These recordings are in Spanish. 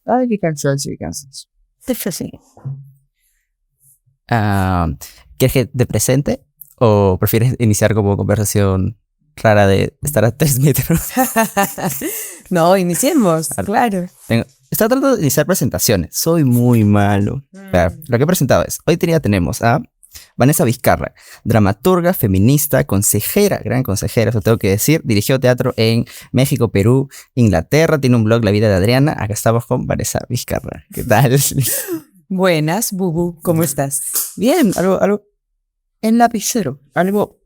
Ay, qué cansancio, qué cansancio. Sí. ¿Quieres que te presente o prefieres iniciar como conversación rara de estar a 3 metros? No, iniciemos, claro. Estaba tratando de iniciar presentaciones. Soy muy malo. Lo que he presentado es, hoy tenemos a Vanessa Vizcarra, dramaturga, feminista, consejera, gran consejera, eso tengo que decir. Dirigió teatro en México, Perú, Inglaterra. Tiene un blog, La Vida de Adriana. Acá estamos con Vanessa Vizcarra. ¿Qué tal? Buenas, Bubu, ¿cómo estás? Bien, algo en lapicero, algo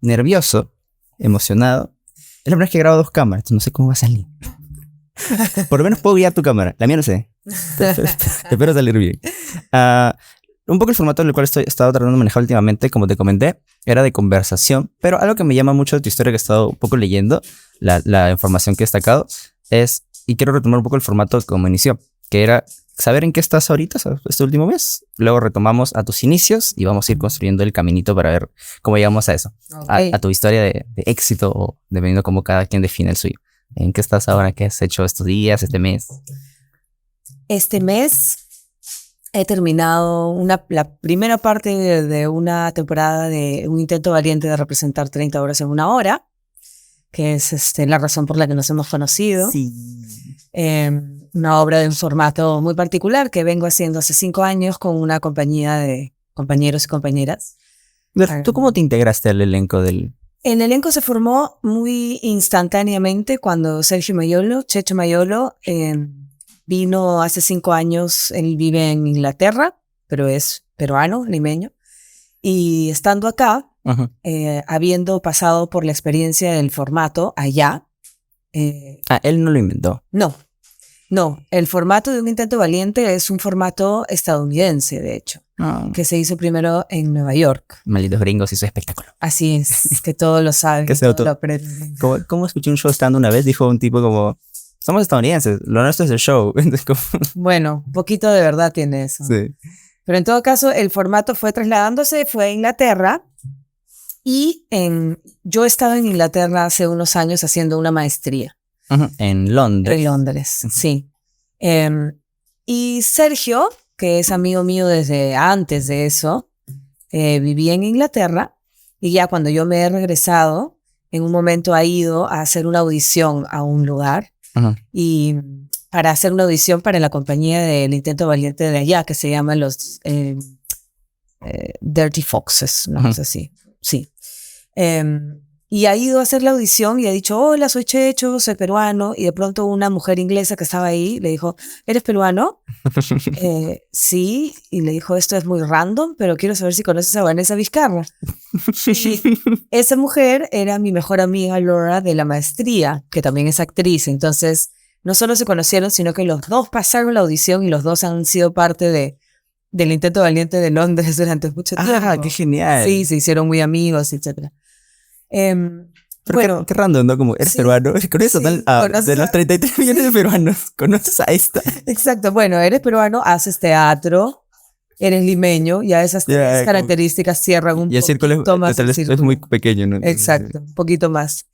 nervioso, emocionado. Es la primera vez que grabo 2 cámaras, no sé cómo va a salir. Por lo menos puedo guiar tu cámara, la mía no sé. Espero salir bien. Un poco el formato en el cual he estado tratando de manejar últimamente, como te comenté, era de conversación, pero algo que me llama mucho de tu historia que he estado un poco leyendo, la información que he destacado, es, y quiero retomar un poco el formato como inició, que era saber en qué estás ahorita, este último mes. Luego retomamos a tus inicios y vamos a ir construyendo el caminito para ver cómo llegamos a eso. Okay. A tu historia de éxito, o dependiendo cómo cada quien define el suyo. ¿En qué estás ahora? ¿Qué has hecho estos días, este mes? Este mes he terminado la primera parte de una temporada de un intento valiente de representar 30 horas en una hora, que es la razón por la que nos hemos conocido. Sí. Una obra de un formato muy particular que vengo haciendo hace 5 años con una compañía de compañeros y compañeras. ¿Tú cómo te integraste al elenco del...? El elenco se formó muy instantáneamente cuando Checho Mayolo, vino hace 5 años. Él vive en Inglaterra, pero es peruano, limeño. Y estando acá, habiendo pasado por la experiencia del formato allá. Él no lo inventó. No, el formato de un intento valiente es un formato estadounidense, de hecho, que se hizo primero en Nueva York. Malditos gringos y su espectáculo. Así es que todos lo saben. Que lo aprenden. ¿Cómo escuché un show estando una vez? Dijo un tipo como, somos estadounidenses, lo nuestro es el show. Bueno, un poquito de verdad tiene eso. Sí. Pero en todo caso, el formato fue trasladándose, fue a Inglaterra. Y yo he estado en Inglaterra hace unos años haciendo una maestría. En Londres. En Londres, sí. Y Sergio, que es amigo mío desde antes de eso, vivía en Inglaterra, y ya cuando yo me he regresado, en un momento ha ido a hacer una audición a un lugar, y para hacer una audición para la compañía del intento valiente de allá, que se llama los Dirty Foxes, no sé si. Sí. Y ha ido a hacer la audición y ha dicho, hola, soy Checho, soy peruano. Y de pronto una mujer inglesa que estaba ahí le dijo, ¿eres peruano? Sí. Y le dijo, esto es muy random, pero quiero saber si conoces a Vanessa Vizcarra. Y esa mujer era mi mejor amiga Laura de la maestría, que también es actriz. Entonces, no solo se conocieron, sino que los dos pasaron la audición y los dos han sido parte del intento valiente de Londres durante mucho tiempo. ¡Qué genial! Sí, se hicieron muy amigos, etc. Pero bueno, qué random, ¿no? Como, ¿eres peruano? Con eso, de los 33 millones de peruanos, ¿conoces a esta? Exacto, bueno, eres peruano, haces teatro, eres limeño, ya esas tres características cierran un poquito más. Y el círculo es muy pequeño, ¿no? Exacto, un poquito más.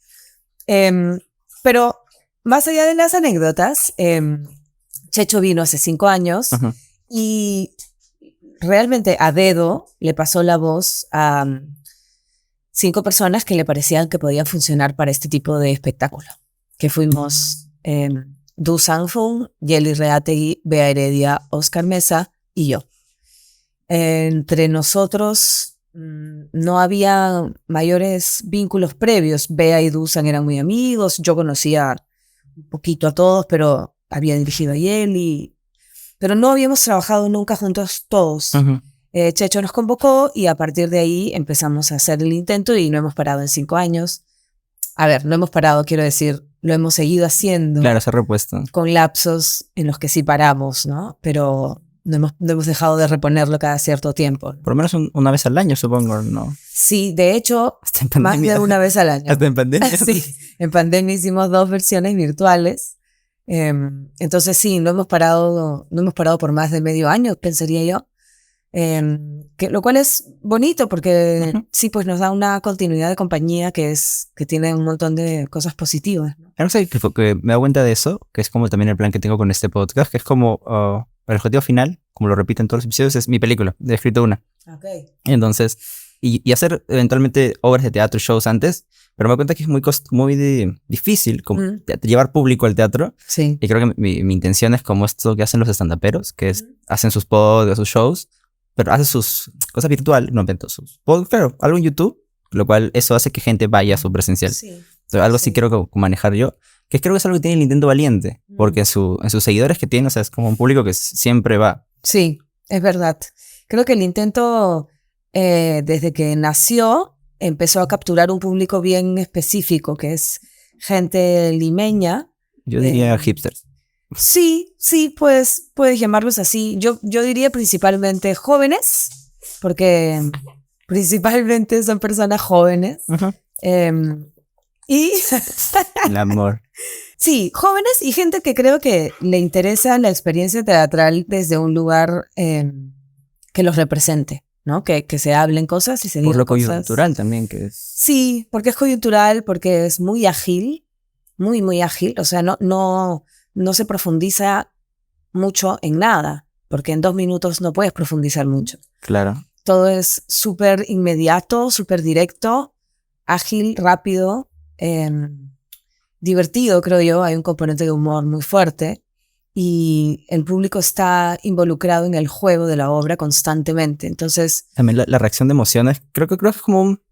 Pero más allá de las anécdotas, Checho vino hace 5 años y realmente a dedo le pasó la voz a 5 personas que le parecían que podían funcionar para este tipo de espectáculo, que fuimos Du Sanfung, Yeli Reategui, Bea Heredia, Oscar Mesa y yo. Entre nosotros no había mayores vínculos previos. Bea y Dusan eran muy amigos, yo conocía un poquito a todos, pero había dirigido a Yeli, pero no habíamos trabajado nunca juntos todos. Checho nos convocó y a partir de ahí empezamos a hacer el intento y no hemos parado en 5 años. A ver, no hemos parado, quiero decir, lo hemos seguido haciendo. Claro, se ha repuesto. Con lapsos en los que sí paramos, ¿no? Pero no hemos dejado de reponerlo cada cierto tiempo. Por lo menos una vez al año, supongo, ¿no? Sí, de hecho, más de una vez al año. ¿Hasta en pandemia? Sí, en pandemia hicimos 2 versiones virtuales. Entonces sí, no hemos parado por más de medio año, pensaría yo. Lo cual es bonito porque sí, pues nos da una continuidad de compañía que tiene un montón de cosas positivas, ¿no? No sé, que me doy cuenta de eso, que es como también el plan que tengo con este podcast, que es como el objetivo final, como lo repito en todos los episodios, es mi película, he escrito una. Okay. Entonces, y hacer eventualmente obras de teatro, shows antes, pero me doy cuenta que es muy difícil como llevar público al teatro. Sí. Y creo que mi intención es como esto que hacen los estandaperos, que es, hacen sus podcasts, sus shows, pero hacen sus cosas virtuales, no invento sus podcasts, claro, algo en YouTube, lo cual eso hace que gente vaya a su presencial. Sí. Entonces, algo sí quiero manejar yo, que creo que es algo que tiene el Nintendo Valiente, porque en sus seguidores que tiene, o sea, es como un público que siempre va. Sí, es verdad. Creo que el intento, desde que nació, empezó a capturar un público bien específico, que es gente limeña. Yo diría hipsters. Sí, pues puedes llamarlos así. Yo diría principalmente jóvenes, porque principalmente son personas jóvenes. Y el amor. Sí, jóvenes y gente que creo que le interesa la experiencia teatral desde un lugar que los represente, ¿no? Que se hablen cosas y se digan cosas. Por lo coyuntural también que es. Sí, porque es coyuntural, porque es muy ágil, muy ágil. O sea, no se profundiza mucho en nada, porque en 2 minutos no puedes profundizar mucho. Claro. Todo es súper inmediato, súper directo, ágil, rápido, divertido, creo yo. Hay un componente de humor muy fuerte y el público está involucrado en el juego de la obra constantemente. Entonces, también la reacción de emociones, creo que es como un,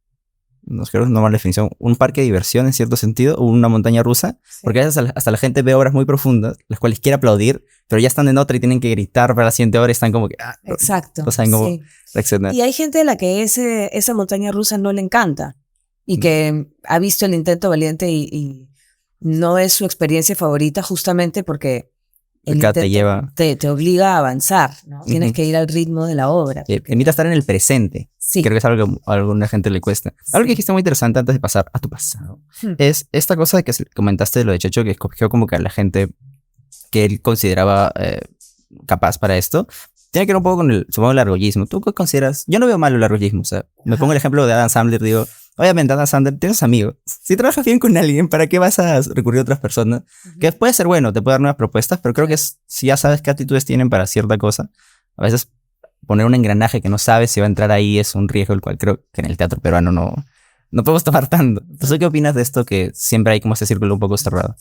no sé, no mala definición, un parque de diversión en cierto sentido, o una montaña rusa, sí. Porque a veces hasta la gente ve obras muy profundas, las cuales quiere aplaudir, pero ya están en otra y tienen que gritar para la siguiente obra y están como que... Exacto. No saben cómo reaccionar. Y hay gente a la que esa montaña rusa no le encanta y que ha visto el intento valiente y no es su experiencia favorita justamente porque el intento te obliga a avanzar, ¿no? Tienes que ir al ritmo de la obra. Te invita a estar en el presente. Sí. Creo que es algo que a alguna gente le cuesta. Sí. Algo que dijiste muy interesante antes de pasar a tu pasado es esta cosa de que comentaste de lo de Checho, que escogió como que a la gente que él consideraba capaz para esto. Tiene que ver un poco con supongo, el argollismo. ¿Tú qué consideras? Yo no veo mal el argollismo. O sea, me pongo el ejemplo de Adam Sandler, digo, obviamente Adam Sandler, tienes amigos. Si trabajas bien con alguien, ¿para qué vas a recurrir a otras personas? Que puede ser bueno, te puede dar nuevas propuestas, pero creo que si ya sabes qué actitudes tienen para cierta cosa, a veces poner un engranaje que no sabes si va a entrar ahí es un riesgo, el cual creo que en el teatro peruano no podemos tomar tanto. Entonces, ¿qué opinas de esto que siempre hay como ese círculo un poco cerrado?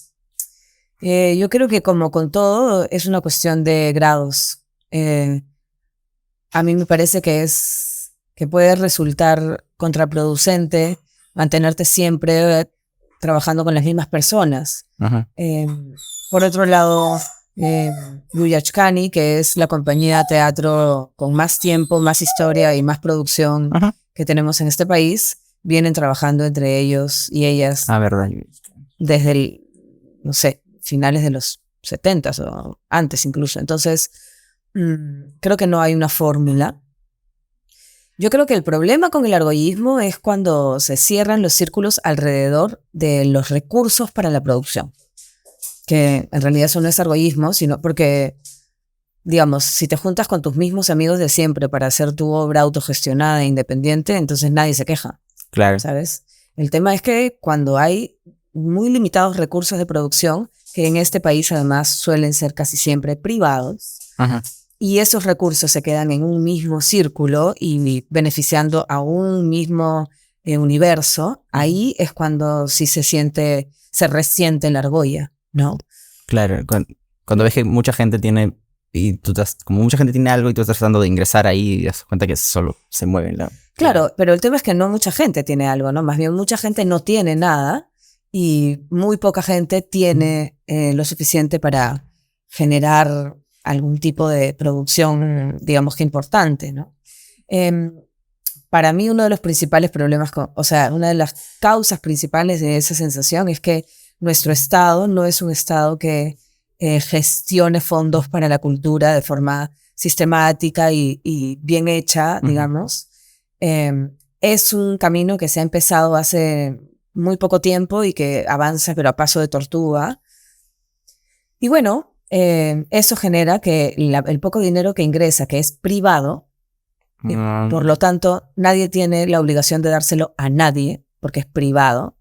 Yo creo que como con todo es una cuestión de grados. A mí me parece que puede resultar contraproducente mantenerte siempre trabajando con las mismas personas. Por otro lado, Yuyachkani, que es la compañía de teatro con más tiempo, más historia y más producción que tenemos en este país, vienen trabajando entre ellos y ellas verdad. Desde no sé, finales de los 70s o antes incluso. Entonces, creo que no hay una fórmula. Yo creo que el problema con el argollismo es cuando se cierran los círculos alrededor de los recursos para la producción, que en realidad eso no es argollismo, sino porque, digamos, si te juntas con tus mismos amigos de siempre para hacer tu obra autogestionada e independiente, entonces nadie se queja. Claro. ¿Sabes? El tema es que cuando hay muy limitados recursos de producción, que en este país además suelen ser casi siempre privados, y esos recursos se quedan en un mismo círculo y beneficiando a un mismo universo, ahí es cuando sí se resiente la argolla, ¿no? Claro, cuando ves que mucha gente tiene, como mucha gente tiene algo y tú estás tratando de ingresar ahí y te das cuenta que solo se mueven. Claro, pero el tema es que no mucha gente tiene algo, ¿no? Más bien mucha gente no tiene nada y muy poca gente tiene lo suficiente para generar algún tipo de producción, digamos que importante, ¿no? Para mí uno de los principales problemas, una de las causas principales de esa sensación es que nuestro Estado no es un Estado que gestione fondos para la cultura de forma sistemática y bien hecha, digamos. Es un camino que se ha empezado hace muy poco tiempo y que avanza pero a paso de tortuga. Y bueno, eso genera que el poco dinero que ingresa, que es privado, Y, por lo tanto, nadie tiene la obligación de dárselo a nadie, porque es privado.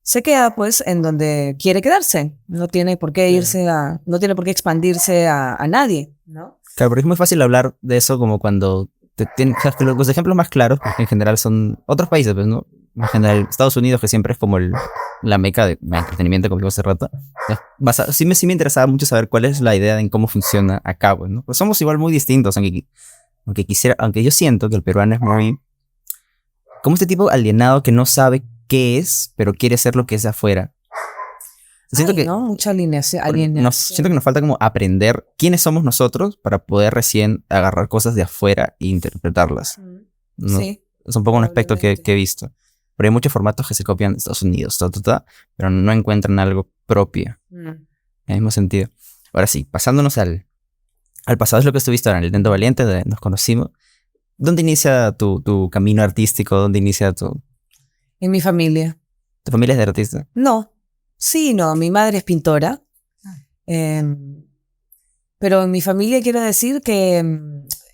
Se queda, pues, en donde quiere quedarse. No tiene por qué irse no tiene por qué expandirse a nadie, ¿no? Claro, porque es muy fácil hablar de eso como cuando o sea, que los ejemplos más claros, porque en general son otros países, pues, ¿no? En general, Estados Unidos, que siempre es como la meca de entretenimiento, como digo hace rato. Sí me interesaba mucho saber cuál es la idea de cómo funciona acá, pues, ¿no? Pues somos igual muy distintos, aunque yo siento que el peruano es muy como este tipo alienado que no sabe qué es, pero quiere ser lo que es de afuera. Siento que ¿no? Mucha alineación. Siento que nos falta como aprender quiénes somos nosotros para poder recién agarrar cosas de afuera e interpretarlas. ¿No? Sí. Es un poco un aspecto que he visto. Pero hay muchos formatos que se copian de Estados Unidos, pero no encuentran algo propio. En el mismo sentido. Ahora sí, pasándonos al pasado, es lo que estuviste ahora en el Intento Valiente, nos conocimos. ¿Dónde inicia tu camino artístico? ¿Dónde inicia En mi familia. ¿Tu familia es de artista? No. Sí, no. Mi madre es pintora. Pero en mi familia quiero decir que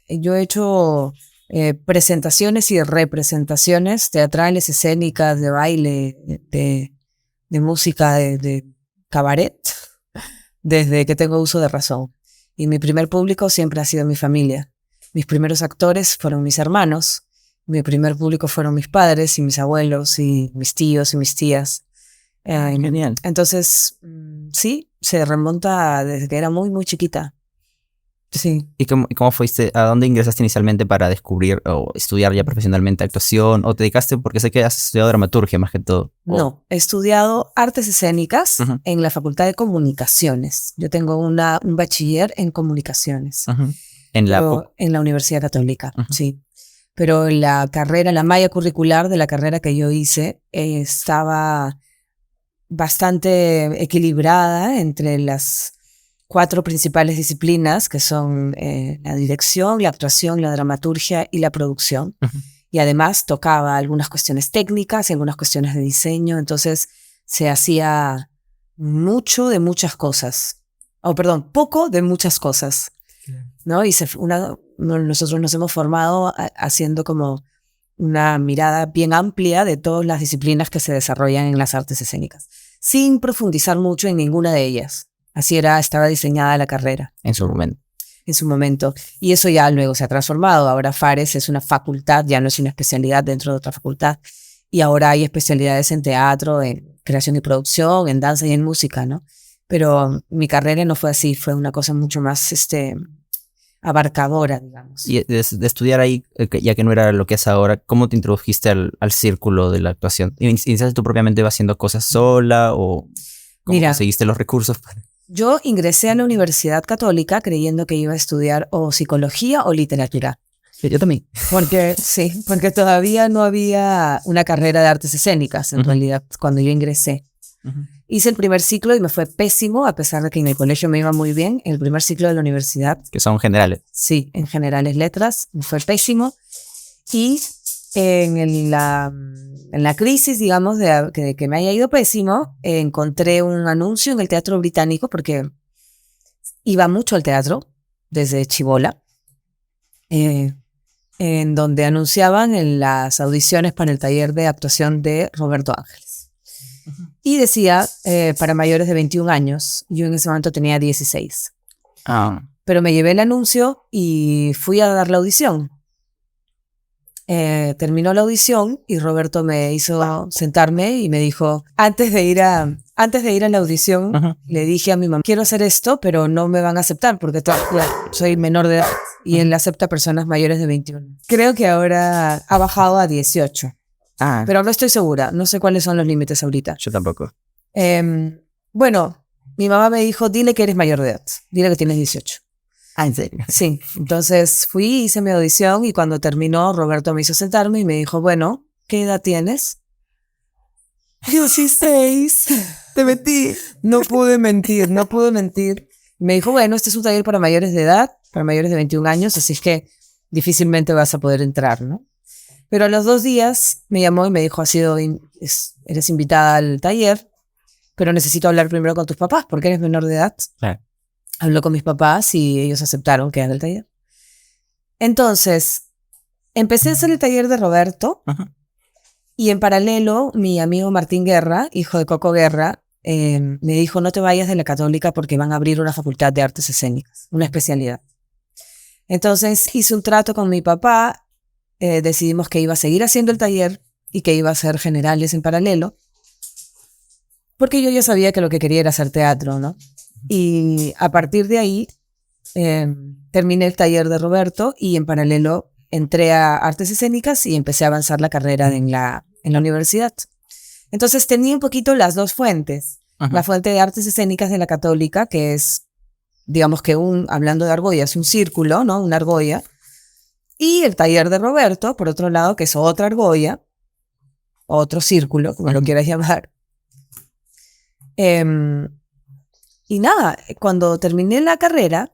yo he hecho presentaciones y representaciones teatrales, escénicas, de baile, de música, de cabaret, desde que tengo uso de razón. Y mi primer público siempre ha sido mi familia. Mis primeros actores fueron mis hermanos. Mi primer público fueron mis padres y mis abuelos y mis tíos y mis tías. Genial. Entonces, sí, se remonta desde que era muy, muy chiquita. Sí. ¿Y cómo fuiste? ¿A dónde ingresaste inicialmente para descubrir o estudiar ya profesionalmente actuación? ¿O te dedicaste, porque sé que has estudiado dramaturgia más que todo? No, he estudiado artes escénicas en la Facultad de Comunicaciones. Yo tengo un bachiller en comunicaciones. En la Universidad Católica, sí. Pero la malla curricular de la carrera que yo hice estaba bastante equilibrada entre las 4 principales disciplinas, que son la dirección, la actuación, la dramaturgia y la producción. Y además tocaba algunas cuestiones técnicas y algunas cuestiones de diseño. Entonces se hacía mucho de muchas cosas. Poco de muchas cosas, ¿no? Y nosotros nos hemos formado haciendo como una mirada bien amplia de todas las disciplinas que se desarrollan en las artes escénicas, sin profundizar mucho en ninguna de ellas. Así estaba diseñada la carrera. En su momento. En su momento. Y eso ya luego se ha transformado. Ahora Fares es una facultad, ya no es una especialidad dentro de otra facultad. Y ahora hay especialidades en teatro, en creación y producción, en danza y en música, ¿no? Pero mi carrera no fue así, fue una cosa mucho más abarcadora, digamos. Y de estudiar ahí, ya que no era lo que es ahora, ¿cómo te introdujiste al círculo de la actuación? ¿Iniciaste tú propiamente haciendo cosas sola o cómo conseguiste los recursos? Yo ingresé a la Universidad Católica creyendo que iba a estudiar o psicología o literatura. Yo también. Porque todavía no había una carrera de artes escénicas, en realidad, cuando yo ingresé. Hice el primer ciclo y me fue pésimo, a pesar de que en el colegio me iba muy bien. El primer ciclo de la universidad. Que son generales. Sí, en generales letras, me fue pésimo. Y en la crisis, digamos, de que me haya ido pésimo, encontré un anuncio en el Teatro Británico, porque iba mucho al teatro desde chibola, en donde anunciaban en las audiciones para el taller de actuación de Roberto Ángeles. Y decía, para mayores de 21 años, yo en ese momento tenía 16. Pero me llevé el anuncio y fui a dar la audición. Terminó la audición y Roberto me hizo sentarme y me dijo, antes de ir a la audición, le dije a mi mamá, quiero hacer esto, pero no me van a aceptar porque soy menor de edad y él acepta personas mayores de 21. Creo que ahora ha bajado a 18. Pero no estoy segura, no sé cuáles son los límites ahorita. Yo tampoco. Bueno, mi mamá me dijo, dile que eres mayor de edad, dile que tienes 18. ¿En serio? Sí, entonces fui, hice mi audición y cuando terminó Roberto me hizo sentarme y me dijo, bueno, ¿qué edad tienes? 16. Te metí. No pude mentir. Me dijo, bueno, este es un taller para mayores de edad, para mayores de 21 años, así es que difícilmente vas a poder entrar, ¿no? Pero a los 2 días me llamó y me dijo, eres invitada al taller, pero necesito hablar primero con tus papás porque eres menor de edad. Claro. Habló con mis papás y ellos aceptaron que haga el taller. Entonces, Empecé a hacer el taller de Roberto. Ajá. Y en paralelo, mi amigo Martín Guerra, hijo de Coco Guerra, me dijo, no te vayas de la Católica porque van a abrir una facultad de artes escénicas, una especialidad. Entonces hice un trato con mi papá, decidimos que iba a seguir haciendo el taller y que iba a hacer generales en paralelo, porque yo ya sabía que lo que quería era hacer teatro, ¿no? Y a partir de ahí terminé el taller de Roberto y en paralelo entré a artes escénicas y empecé a avanzar la carrera en la universidad. Entonces tenía un poquito las dos fuentes. Ajá. La fuente de artes escénicas de la Católica, que es, digamos que hablando de argolla, es un círculo, ¿no? Una argolla. Y el taller de Roberto, por otro lado, que es otra argolla, otro círculo, como lo quieras llamar. Y nada, cuando terminé la carrera,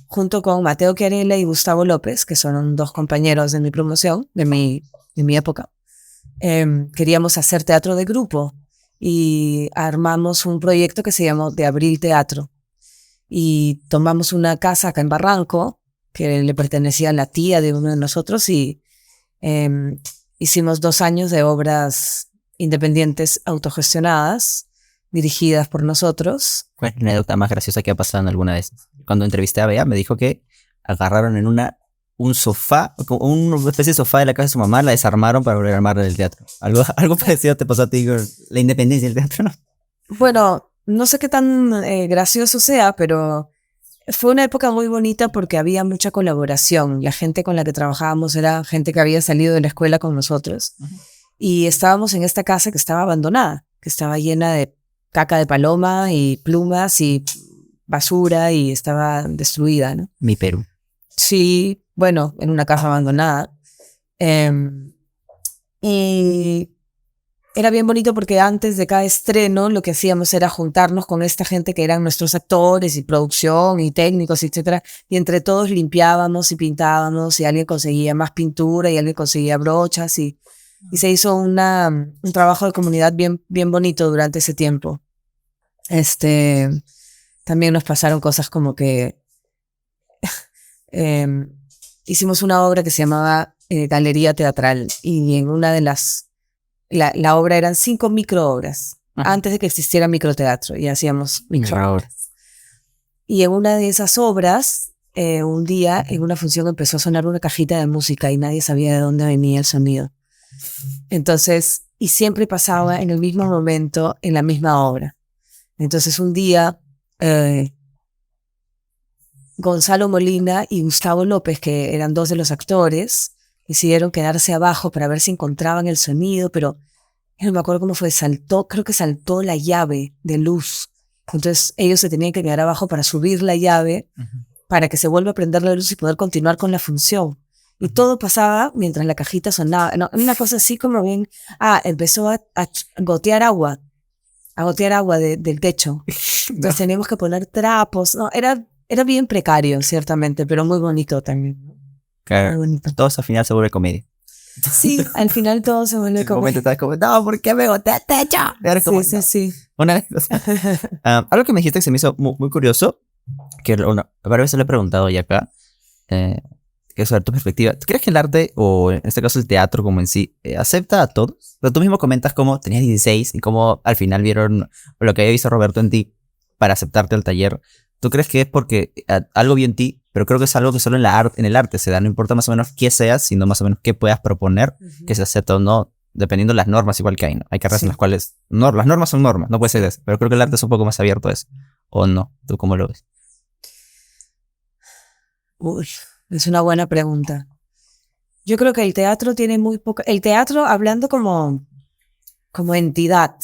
junto con Mateo Chiarella y Gustavo López, que son dos compañeros de mi promoción, de mi época, queríamos hacer teatro de grupo y armamos un proyecto que se llamó De Abril Teatro. Y tomamos una casa acá en Barranco, que le pertenecía a la tía de uno de nosotros, y hicimos 2 años de obras independientes autogestionadas, dirigidas por nosotros. ¿Cuál es la anécdota más graciosa que ha pasado en alguna vez? Cuando entrevisté a Bea, me dijo que agarraron en un sofá, una especie de sofá de la casa de su mamá, la desarmaron para volver a armar el teatro. Algo parecido te pasó a ti con la independencia del teatro, ¿no? Bueno, no sé qué tan gracioso sea, pero fue una época muy bonita porque había mucha colaboración. La gente con la que trabajábamos era gente que había salido de la escuela con nosotros. Uh-huh. Y estábamos en esta casa que estaba abandonada, que estaba llena de caca de paloma y plumas y basura y estaba destruida, ¿no? Mi Perú. Sí, bueno, en una casa abandonada. Y era bien bonito porque antes de cada estreno lo que hacíamos era juntarnos con esta gente que eran nuestros actores y producción y técnicos, etcétera, y entre todos limpiábamos y pintábamos y alguien conseguía más pintura y alguien conseguía brochas y se hizo un trabajo de comunidad bien bonito durante ese tiempo. También nos pasaron cosas como que hicimos una obra que se llamaba Galería Teatral y en una de la obra eran 5 microobras antes de que existiera microteatro y hacíamos microobras. Y en una de esas obras, un día en una función empezó a sonar una cajita de música y nadie sabía de dónde venía el sonido. Entonces, y siempre pasaba en el mismo momento en la misma obra. Entonces un día Gonzalo Molina y Gustavo López, que eran 2 de los actores, decidieron quedarse abajo para ver si encontraban el sonido, pero no me acuerdo cómo fue, creo que saltó la llave de luz. Entonces ellos se tenían que quedar abajo para subir la llave, para que se vuelva a prender la luz y poder continuar con la función. Y todo pasaba mientras la cajita sonaba. No, una cosa así como bien, empezó a gotear agua del techo. Entonces teníamos que poner trapos. No, era bien precario, ciertamente, pero muy bonito también. Claro, muy bonito. Todo al final se vuelve comedia. Sí, al final todo se vuelve comedia. En momento estás como, no, ¿por qué me gotea el techo? Sí. Una vez, algo que me dijiste que se me hizo muy curioso, que varias veces le he preguntado ya acá, que sobre tu perspectiva. ¿Tú crees que el arte, o en este caso el teatro como en sí, acepta a todos? Pero tú mismo comentas cómo tenías 16 y cómo al final vieron lo que había visto Roberto en ti para aceptarte al taller. ¿Tú crees que es porque algo vio en ti, pero creo que es algo que solo en el arte se da? No importa más o menos qué seas, sino más o menos qué puedas proponer, que se acepta o no, dependiendo de las normas igual que hay, ¿no? Hay carreras en las cuales las normas son normas, no puede ser eso, pero creo que el arte es un poco más abierto a eso. ¿O no? ¿Tú cómo lo ves? Uy, es una buena pregunta. Yo creo que el teatro tiene muy poca... El teatro hablando como entidad,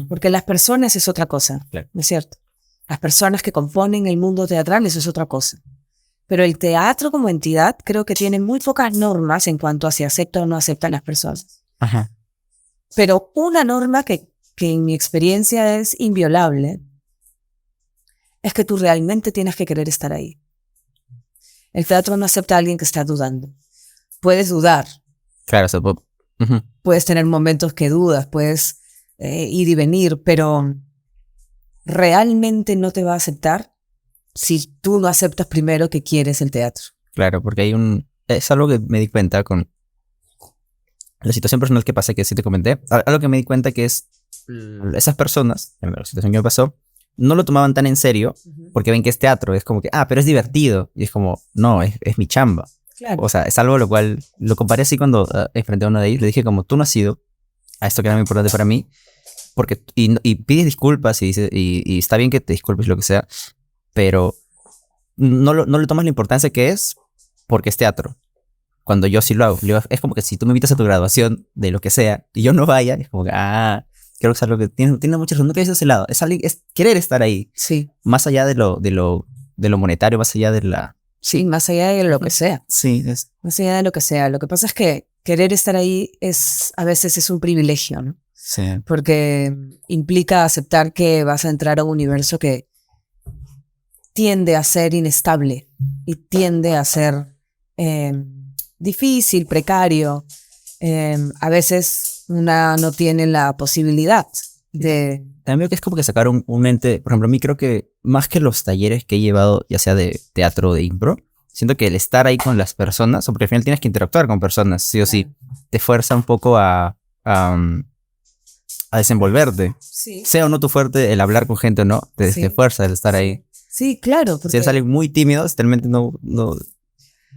porque las personas es otra cosa, claro. ¿No es cierto? Las personas que componen el mundo teatral, eso es otra cosa. Pero el teatro como entidad creo que tiene muy pocas normas en cuanto a si acepta o no aceptan las personas. Ajá. Pero una norma que en mi experiencia es inviolable es que tú realmente tienes que querer estar ahí. El teatro no acepta a alguien que está dudando. Puedes dudar. Claro, puedes tener momentos que dudas, puedes ir y venir, pero realmente no te va a aceptar si tú no aceptas primero que quieres el teatro. Claro, porque es algo que me di cuenta con la situación personal que pasé, que sí te comenté, algo que me di cuenta que es esas personas, en la situación que me pasó, no lo tomaban tan en serio porque ven que es teatro, es como que, pero es divertido. Y es como, no, es mi chamba. Claro. O sea, es algo lo cual lo comparé así cuando enfrenté a uno de ellos. Le dije como, tú no has ido a esto que era muy importante para mí, porque, y pides disculpas y está bien que te disculpes lo que sea, pero no le tomas la importancia que es porque es teatro. Cuando yo sí lo hago. Es como que si tú me invitas a tu graduación de lo que sea y yo no vaya, es como que, creo que es algo que tiene mucha razón. No quieres ese lado. Es querer estar ahí. Sí. Más allá de lo monetario, más allá de la... Sí, más allá de lo que sea. Sí, más allá de lo que sea. Lo que pasa es que querer estar ahí a veces es un privilegio, ¿no? Sí. Porque implica aceptar que vas a entrar a un universo que tiende a ser inestable y tiende a ser difícil, precario. A veces una no tiene la posibilidad de... También veo que es como que sacar un ente, por ejemplo, a mí creo que más que los talleres que he llevado, ya sea de teatro o de impro, siento que el estar ahí con las personas, o porque al final tienes que interactuar con personas, sí o sí, te fuerza un poco a desenvolverte. Sí. Sea o no tu fuerte, el hablar con gente o no, te fuerza el estar ahí. Sí, claro. Si eres alguien muy tímido, realmente no...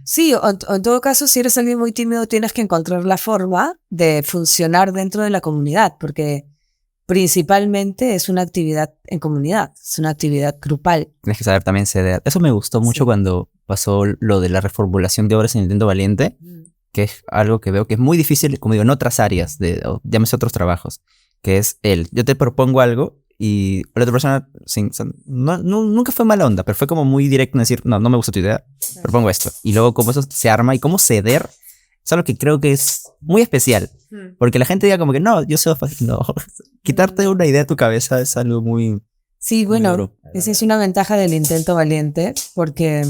Sí, o en todo caso, si eres alguien muy tímido, tienes que encontrar la forma de funcionar dentro de la comunidad, porque principalmente es una actividad en comunidad, es una actividad grupal. Tienes que saber también ceder. Eso me gustó mucho cuando pasó lo de la reformulación de obras en Intento Valiente, que es algo que veo que es muy difícil, como digo, en otras áreas, llámese otros trabajos, que es yo te propongo algo y la otra persona nunca fue mala onda, pero fue como muy directo en decir, no me gusta tu idea, propongo esto. Y luego cómo eso se arma y cómo ceder, es algo que creo que es muy especial. Porque la gente diga como que no, yo soy fácil. No, quitarte una idea de tu cabeza es algo muy... Sí, bueno, esa es una ventaja del Intento Valiente, porque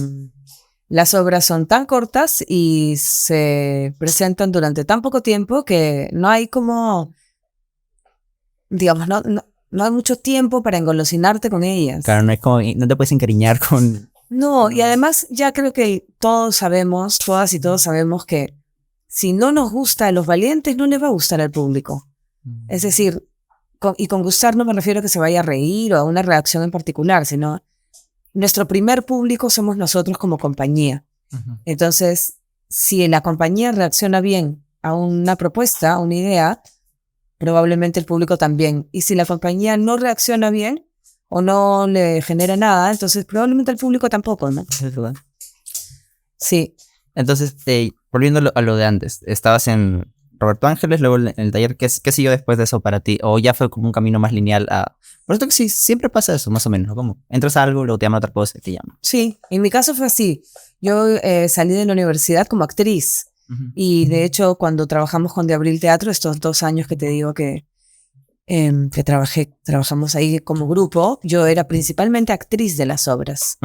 las obras son tan cortas y se presentan durante tan poco tiempo que no hay como, digamos, no hay mucho tiempo para engolosinarte con ellas. Claro, no te puedes encariñar con... No, y además ya creo que todos sabemos, todas y todos sabemos que si no nos gusta a los valientes, no les va a gustar al público. Es decir, con gustar no me refiero a que se vaya a reír o a una reacción en particular, sino nuestro primer público somos nosotros como compañía. Entonces, si la compañía reacciona bien a una propuesta, a una idea, probablemente el público también. Y si la compañía no reacciona bien o no le genera nada, entonces probablemente el público tampoco, ¿no? Es verdad. Sí. Entonces, volviendo a lo de antes, estabas en Roberto Ángeles, luego en el taller, ¿qué siguió después de eso para ti? ¿O ya fue como un camino más lineal a...? Por eso que sí, siempre pasa eso, más o menos, ¿no? Como entras a algo, luego te llaman a otra cosa y te llaman. Sí, en mi caso fue así. Yo salí de la universidad como actriz y de hecho cuando trabajamos con De Abril Teatro, estos 2 años que te digo que trabajamos ahí como grupo, yo era principalmente actriz de las obras.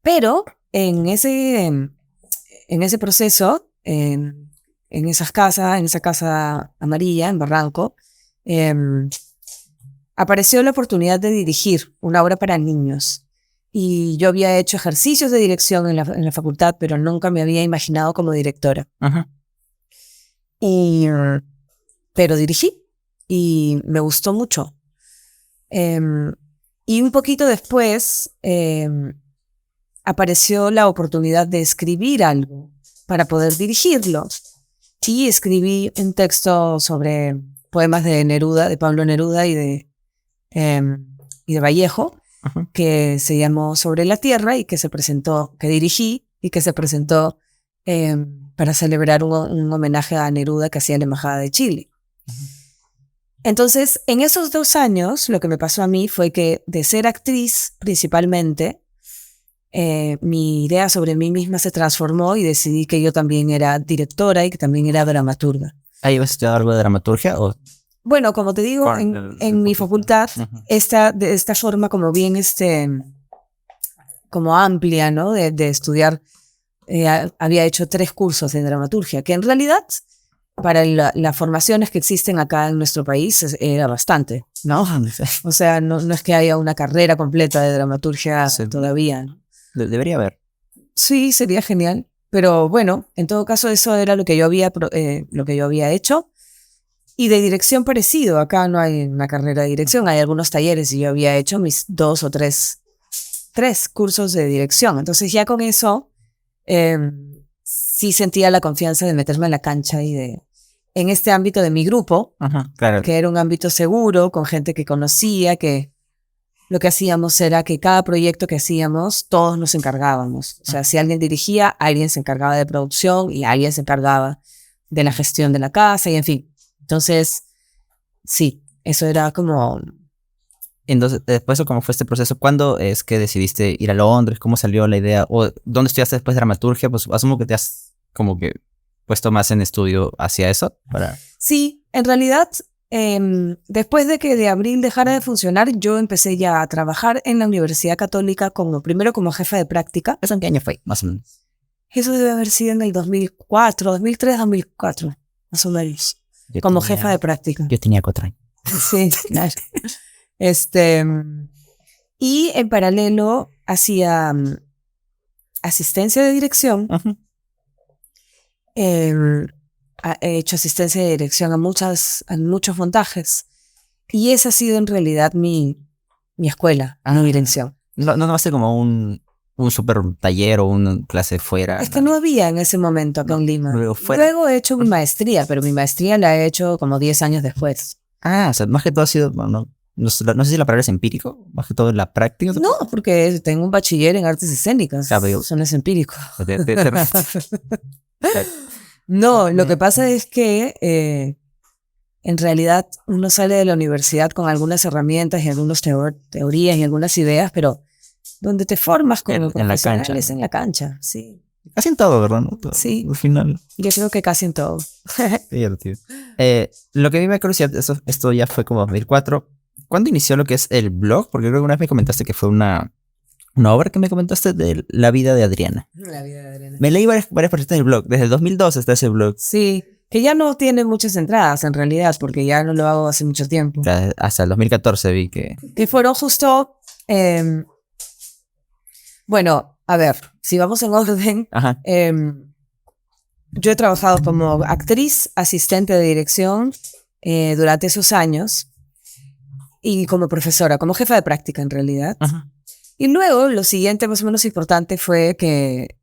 Pero en ese proceso, en esa casa amarilla en Barranco, apareció la oportunidad de dirigir una obra para niños. Y yo había hecho ejercicios de dirección en la facultad, pero nunca me había imaginado como directora. Pero dirigí y me gustó mucho. Y un poquito después apareció la oportunidad de escribir algo para poder dirigirlo. Y escribí un texto sobre poemas de Neruda, de Pablo Neruda y de Vallejo, que se llamó Sobre la Tierra y que dirigí y que se presentó para celebrar un homenaje a Neruda que hacía la Embajada de Chile. Entonces, en esos 2 años, lo que me pasó a mí fue que de ser actriz principalmente, mi idea sobre mí misma se transformó y decidí que yo también era directora y que también era dramaturga. ¿Ahí vas a estudiar algo de dramaturgia o...? Bueno, como te digo, en mi facultad, de esta forma como bien como amplia, ¿no? De estudiar, había hecho 3 cursos de dramaturgia, que en realidad, para las formaciones que existen acá en nuestro país, era bastante, ¿no? O sea, no es que haya una carrera completa de dramaturgia todavía, ¿no? Debería haber. Sí, sería genial. Pero bueno, en todo caso, eso era lo que yo había hecho. Y de dirección parecido, acá no hay una carrera de dirección, hay algunos talleres y yo había hecho mis 2 o 3 cursos de dirección. Entonces ya con eso sí sentía la confianza de meterme en la cancha y en este ámbito de mi grupo, claro. que era un ámbito seguro, con gente que conocía, que lo que hacíamos era que cada proyecto que hacíamos, todos nos encargábamos. O sea, si alguien dirigía, alguien se encargaba de producción y alguien se encargaba de la gestión de la casa y en fin. Entonces, sí, eso era como... Entonces, después de cómo fue este proceso, ¿cuándo es que decidiste ir a Londres? ¿Cómo salió la idea? ¿O dónde estudiaste después de dramaturgia? Pues asumo que te has como que puesto más en estudio hacia eso. Sí, en realidad, después de que de Abril dejara de funcionar, yo empecé ya a trabajar en la Universidad Católica primero como jefa de práctica. ¿Eso en qué año fue, más o menos? Eso debe haber sido en el 2004, 2003, 2004, más o menos. Como jefa de práctica. Yo tenía 4 años. Sí, claro. Y en paralelo hacía asistencia de dirección. He hecho asistencia de dirección a muchos montajes. Y esa ha sido en realidad mi escuela, mi dirección. No tomaste como un super taller o una clase fuera. Es que no había en ese momento acá en Lima. Luego he hecho mi maestría, pero mi maestría la he hecho como 10 años después. O sea, más que todo ha sido, bueno, no sé si la palabra es empírico, más que todo en la práctica. No, porque tengo un bachiller en artes escénicas. Eso no es empírico. No, lo que pasa es que en realidad uno sale de la universidad con algunas herramientas y algunas teorías y algunas ideas, pero donde te formas como profesional es en la cancha, sí. Casi en todo, ¿verdad? ¿No? Todo, sí. Al final. Yo creo que casi en todo. Divertido. Lo que a mí me curiosidad, esto ya fue como 2004. ¿Cuándo inició lo que es el blog? Porque creo que una vez me comentaste que fue una obra que me comentaste de La vida de Adriana. La vida de Adriana. Me leí varias partes del blog. Desde el 2002 está ese blog. Sí, que ya no tiene muchas entradas en realidad, porque ya no lo hago hace mucho tiempo. Hasta el 2014 vi que... Que fueron justo... bueno, a ver, si vamos en orden... yo he trabajado como actriz, asistente de dirección durante esos años y como profesora, como jefa de práctica en realidad. Y luego lo siguiente más o menos importante fue que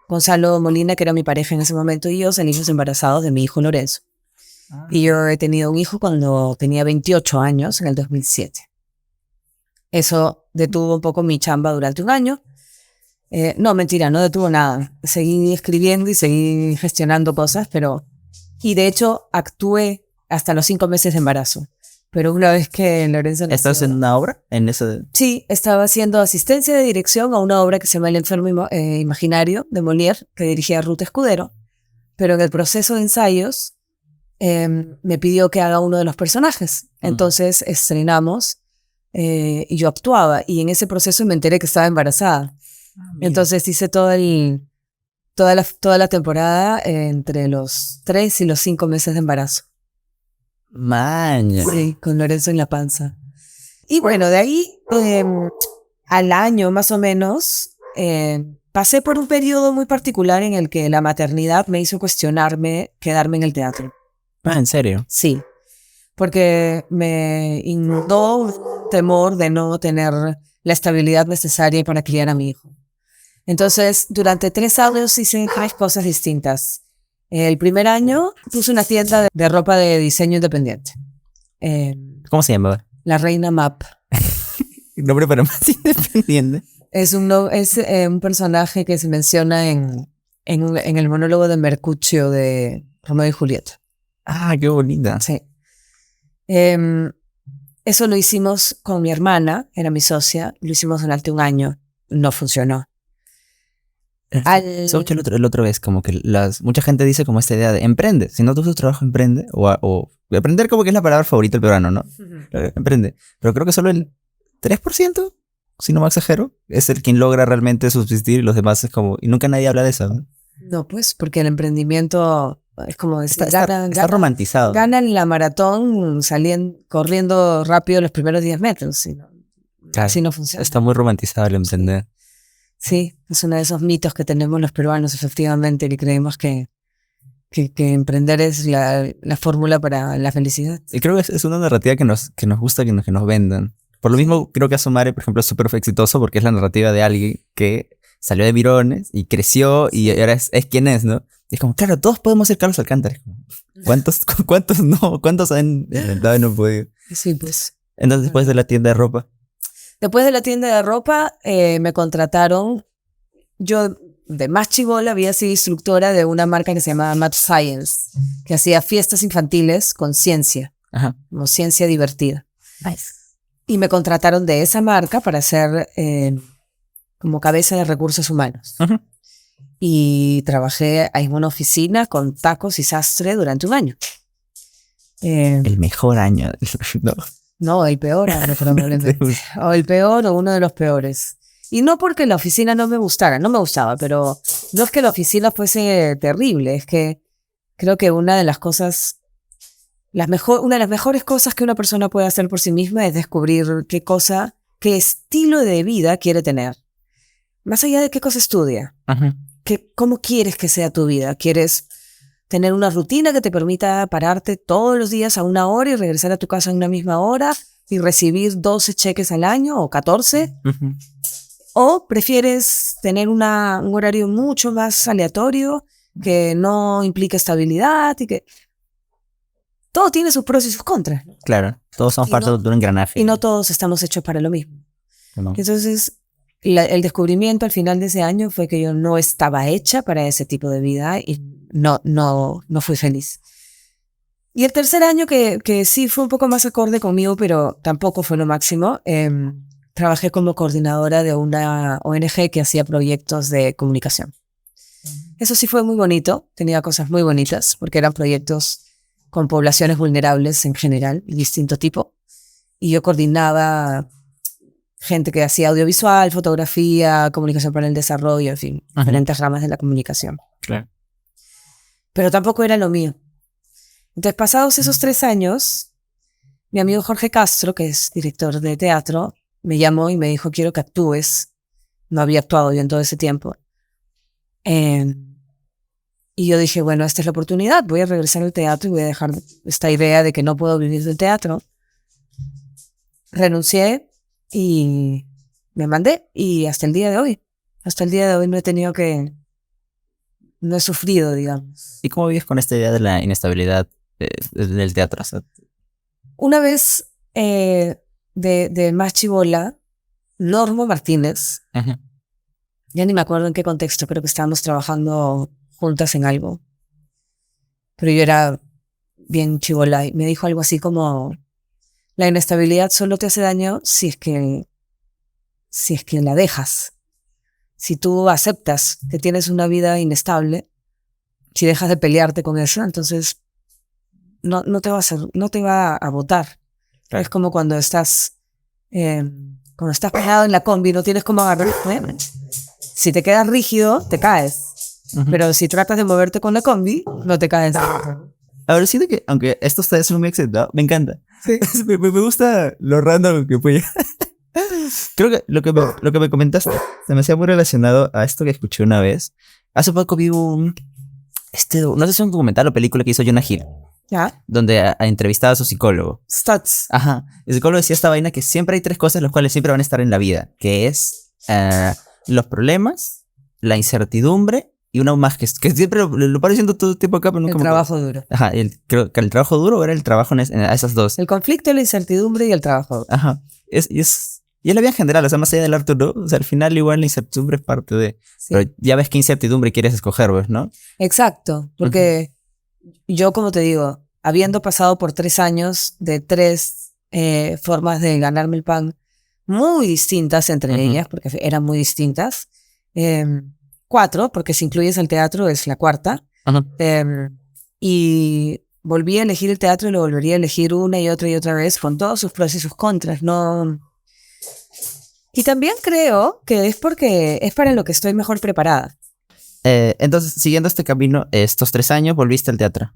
Gonzalo Molina, que era mi pareja en ese momento, y yo salimos embarazados de mi hijo Lorenzo. Y yo he tenido un hijo cuando tenía 28 años, en el 2007. Eso detuvo un poco mi chamba durante un año. No, mentira, no detuvo nada. Seguí escribiendo y seguí gestionando cosas, y de hecho actué hasta los 5 meses de embarazo. Pero una vez que Lorenzo nació... ¿Estás en una obra? Sí, estaba haciendo asistencia de dirección a una obra que se llama El enfermo imaginario de Molière, que dirigía Ruth Escudero. Pero en el proceso de ensayos me pidió que haga uno de los personajes. Entonces estrenamos y yo actuaba. Y en ese proceso me enteré que estaba embarazada. Entonces hice toda la temporada entre los 3 y los 5 meses de embarazo. Maña. Sí, con Lorenzo en la panza. Y bueno, de ahí al año más o menos pasé por un periodo muy particular en el que la maternidad me hizo cuestionarme quedarme en el teatro. ¿En serio? Sí, porque me inundó un temor de no tener la estabilidad necesaria para criar a mi hijo. Entonces, durante 3 años hice 3 cosas distintas. El primer año puse una tienda de ropa de diseño independiente. ¿Cómo se llamaba? La Reina Map. Nombre para más independiente. Es un personaje que se menciona en el monólogo de Mercutio de Romeo y Julieta. Qué bonita. Sí. Eso lo hicimos con mi hermana, era mi socia. Lo hicimos durante un año. No funcionó. El otro vez, como que mucha gente dice como esta idea de emprende. Si no te gusta tu trabajo, emprende. O emprender como que es la palabra favorita del peruano, ¿no? Emprende. Pero creo que solo el 3%, si no me exagero, es el quien logra realmente subsistir y los demás es como... Y nunca nadie habla de eso, ¿no? No, pues, porque el emprendimiento es como... Está romantizado. Ganan la maratón corriendo rápido los primeros 10 metros. Si no funciona. Está muy romantizado el emprender. Sí, es uno de esos mitos que tenemos los peruanos, efectivamente, y creemos que que emprender es la fórmula para la felicidad. Y creo que es una narrativa que nos gusta, que nos vendan. Por lo mismo, creo que Asomare, por ejemplo, es súper exitoso porque es la narrativa de alguien que salió de Mirones y creció y ahora es quien es, ¿no? Y es como, claro, todos podemos ser Carlos Alcántara. ¿Cuántos no? ¿Cuántos han intentado y no han podido? Sí, pues. Entonces, después de la tienda de ropa. Después de la tienda de ropa, me contrataron. Yo, de más chibola, había sido instructora de una marca que se llamaba Mad Science, que hacía fiestas infantiles con ciencia, Ajá. como ciencia divertida. Nice. Y me contrataron de esa marca para ser como cabeza de recursos humanos. Ajá. Y trabajé en una oficina con tacos y sastre durante un año. El mejor año. No. No, el peor año probablemente. O el peor o uno de los peores. Y no porque la oficina no me gustara, no me gustaba, pero no es que la oficina fuese terrible, es que creo que una de las cosas, una de las mejores cosas que una persona puede hacer por sí misma es descubrir qué estilo de vida quiere tener. Más allá de qué cosa estudia. Ajá. ¿Cómo quieres que sea tu vida? ¿Quieres tener una rutina que te permita pararte todos los días a 1 hora y regresar a tu casa a una misma hora y recibir 12 cheques al año o 14? Uh-huh. ¿O prefieres tener un horario mucho más aleatorio que no implica estabilidad y que todo tiene sus pros y sus contras? Claro, todos somos parte de un engranaje. Y no todos estamos hechos para lo mismo. No. Entonces, el descubrimiento al final de ese año fue que yo no estaba hecha para ese tipo de vida y no fui feliz. Y el tercer año, que sí fue un poco más acorde conmigo, pero tampoco fue lo máximo, trabajé como coordinadora de una ONG que hacía proyectos de comunicación. Eso sí fue muy bonito, tenía cosas muy bonitas, porque eran proyectos con poblaciones vulnerables en general, de distinto tipo. Y yo coordinaba gente que hacía audiovisual, fotografía, comunicación para el desarrollo, en fin, diferentes ramas de la comunicación. Claro. Pero tampoco era lo mío. Entonces, pasados esos 3 años, mi amigo Jorge Castro, que es director de teatro, me llamó y me dijo, quiero que actúes. No había actuado yo en todo ese tiempo. Y yo dije, bueno, esta es la oportunidad, voy a regresar al teatro y voy a dejar esta idea de que no puedo vivir del teatro. Renuncié y me mandé, y hasta el día de hoy no he sufrido, digamos. ¿Y cómo vives con esta idea de la inestabilidad del teatro? O sea, una vez de más chibola, Norma Martínez, uh-huh. Ya ni me acuerdo en qué contexto, creo que estábamos trabajando juntas en algo, pero yo era bien chibola y me dijo algo así como, la inestabilidad solo te hace daño si es que la dejas. Si tú aceptas que tienes una vida inestable, si dejas de pelearte con eso, entonces no te va a botar. Claro. Es como cuando estás pegado en la combi, no tienes cómo agarrar. Si te quedas rígido, te caes. Uh-huh. Pero si tratas de moverte con la combi, no te caes. Ahora siento que, aunque esto está en muy accidentado, me encanta. Sí. me gusta lo random que fue. Creo que lo que me comentaste se me hacía muy relacionado a esto que escuché una vez. Hace poco vi no sé si es un documental o película que hizo Jonah Hill. ¿Ya? Donde entrevistaba a su psicólogo. Stutz. Ajá. El psicólogo decía esta vaina que siempre hay 3 cosas las cuales siempre van a estar en la vida. Que es los problemas, la incertidumbre y una más que siempre lo paro diciendo todo el tiempo acá, pero nunca el trabajo duro. Ajá. Creo que el trabajo duro era el trabajo en esas 2. El conflicto, la incertidumbre y el trabajo duro. Ajá. Y es la vida en general, o sea, más allá del arte, ¿no? O sea, al final igual la incertidumbre es parte de... Sí. Pero ya ves qué incertidumbre quieres escoger, ¿ves? ¿No? Exacto, porque yo, como te digo, habiendo pasado por 3 años de 3 formas de ganarme el pan muy distintas entre ellas, porque eran muy distintas, 4, porque si incluyes el teatro es la 4ª, y volví a elegir el teatro y lo volvería a elegir una y otra vez con todos sus pros y sus contras, ¿no? Y también creo que es porque es para lo que estoy mejor preparada. Entonces, siguiendo este camino, estos 3 años volviste al teatro.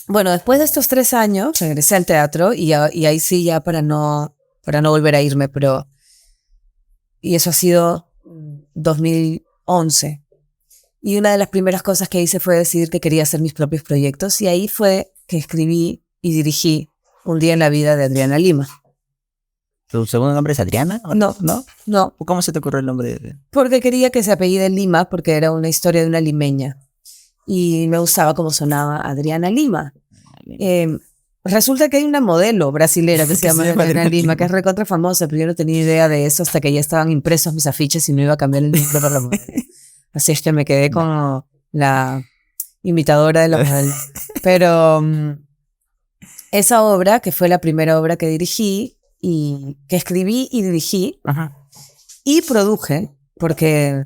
Bueno, después de estos 3 años regresé al teatro y ahí sí ya para no volver a irme, y eso ha sido 2011. Y una de las primeras cosas que hice fue decidir que quería hacer mis propios proyectos. Y ahí fue que escribí y dirigí Un día en la vida de Adriana Lima. ¿Tu segundo nombre es Adriana? No. ¿Cómo se te ocurrió el nombre? Porque quería que se apellide Lima, porque era una historia de una limeña. Y me gustaba cómo sonaba Adriana Lima. Resulta que hay una modelo brasilera que se llama Adriana Lima, que es recontra famosa, pero yo no tenía idea de eso hasta que ya estaban impresos mis afiches y no iba a cambiar el nombre para la modelo. Así es que me quedé como la imitadora de la modelo. Pero esa obra, que fue la primera obra que dirigí, y que escribí y dirigí, y produje, porque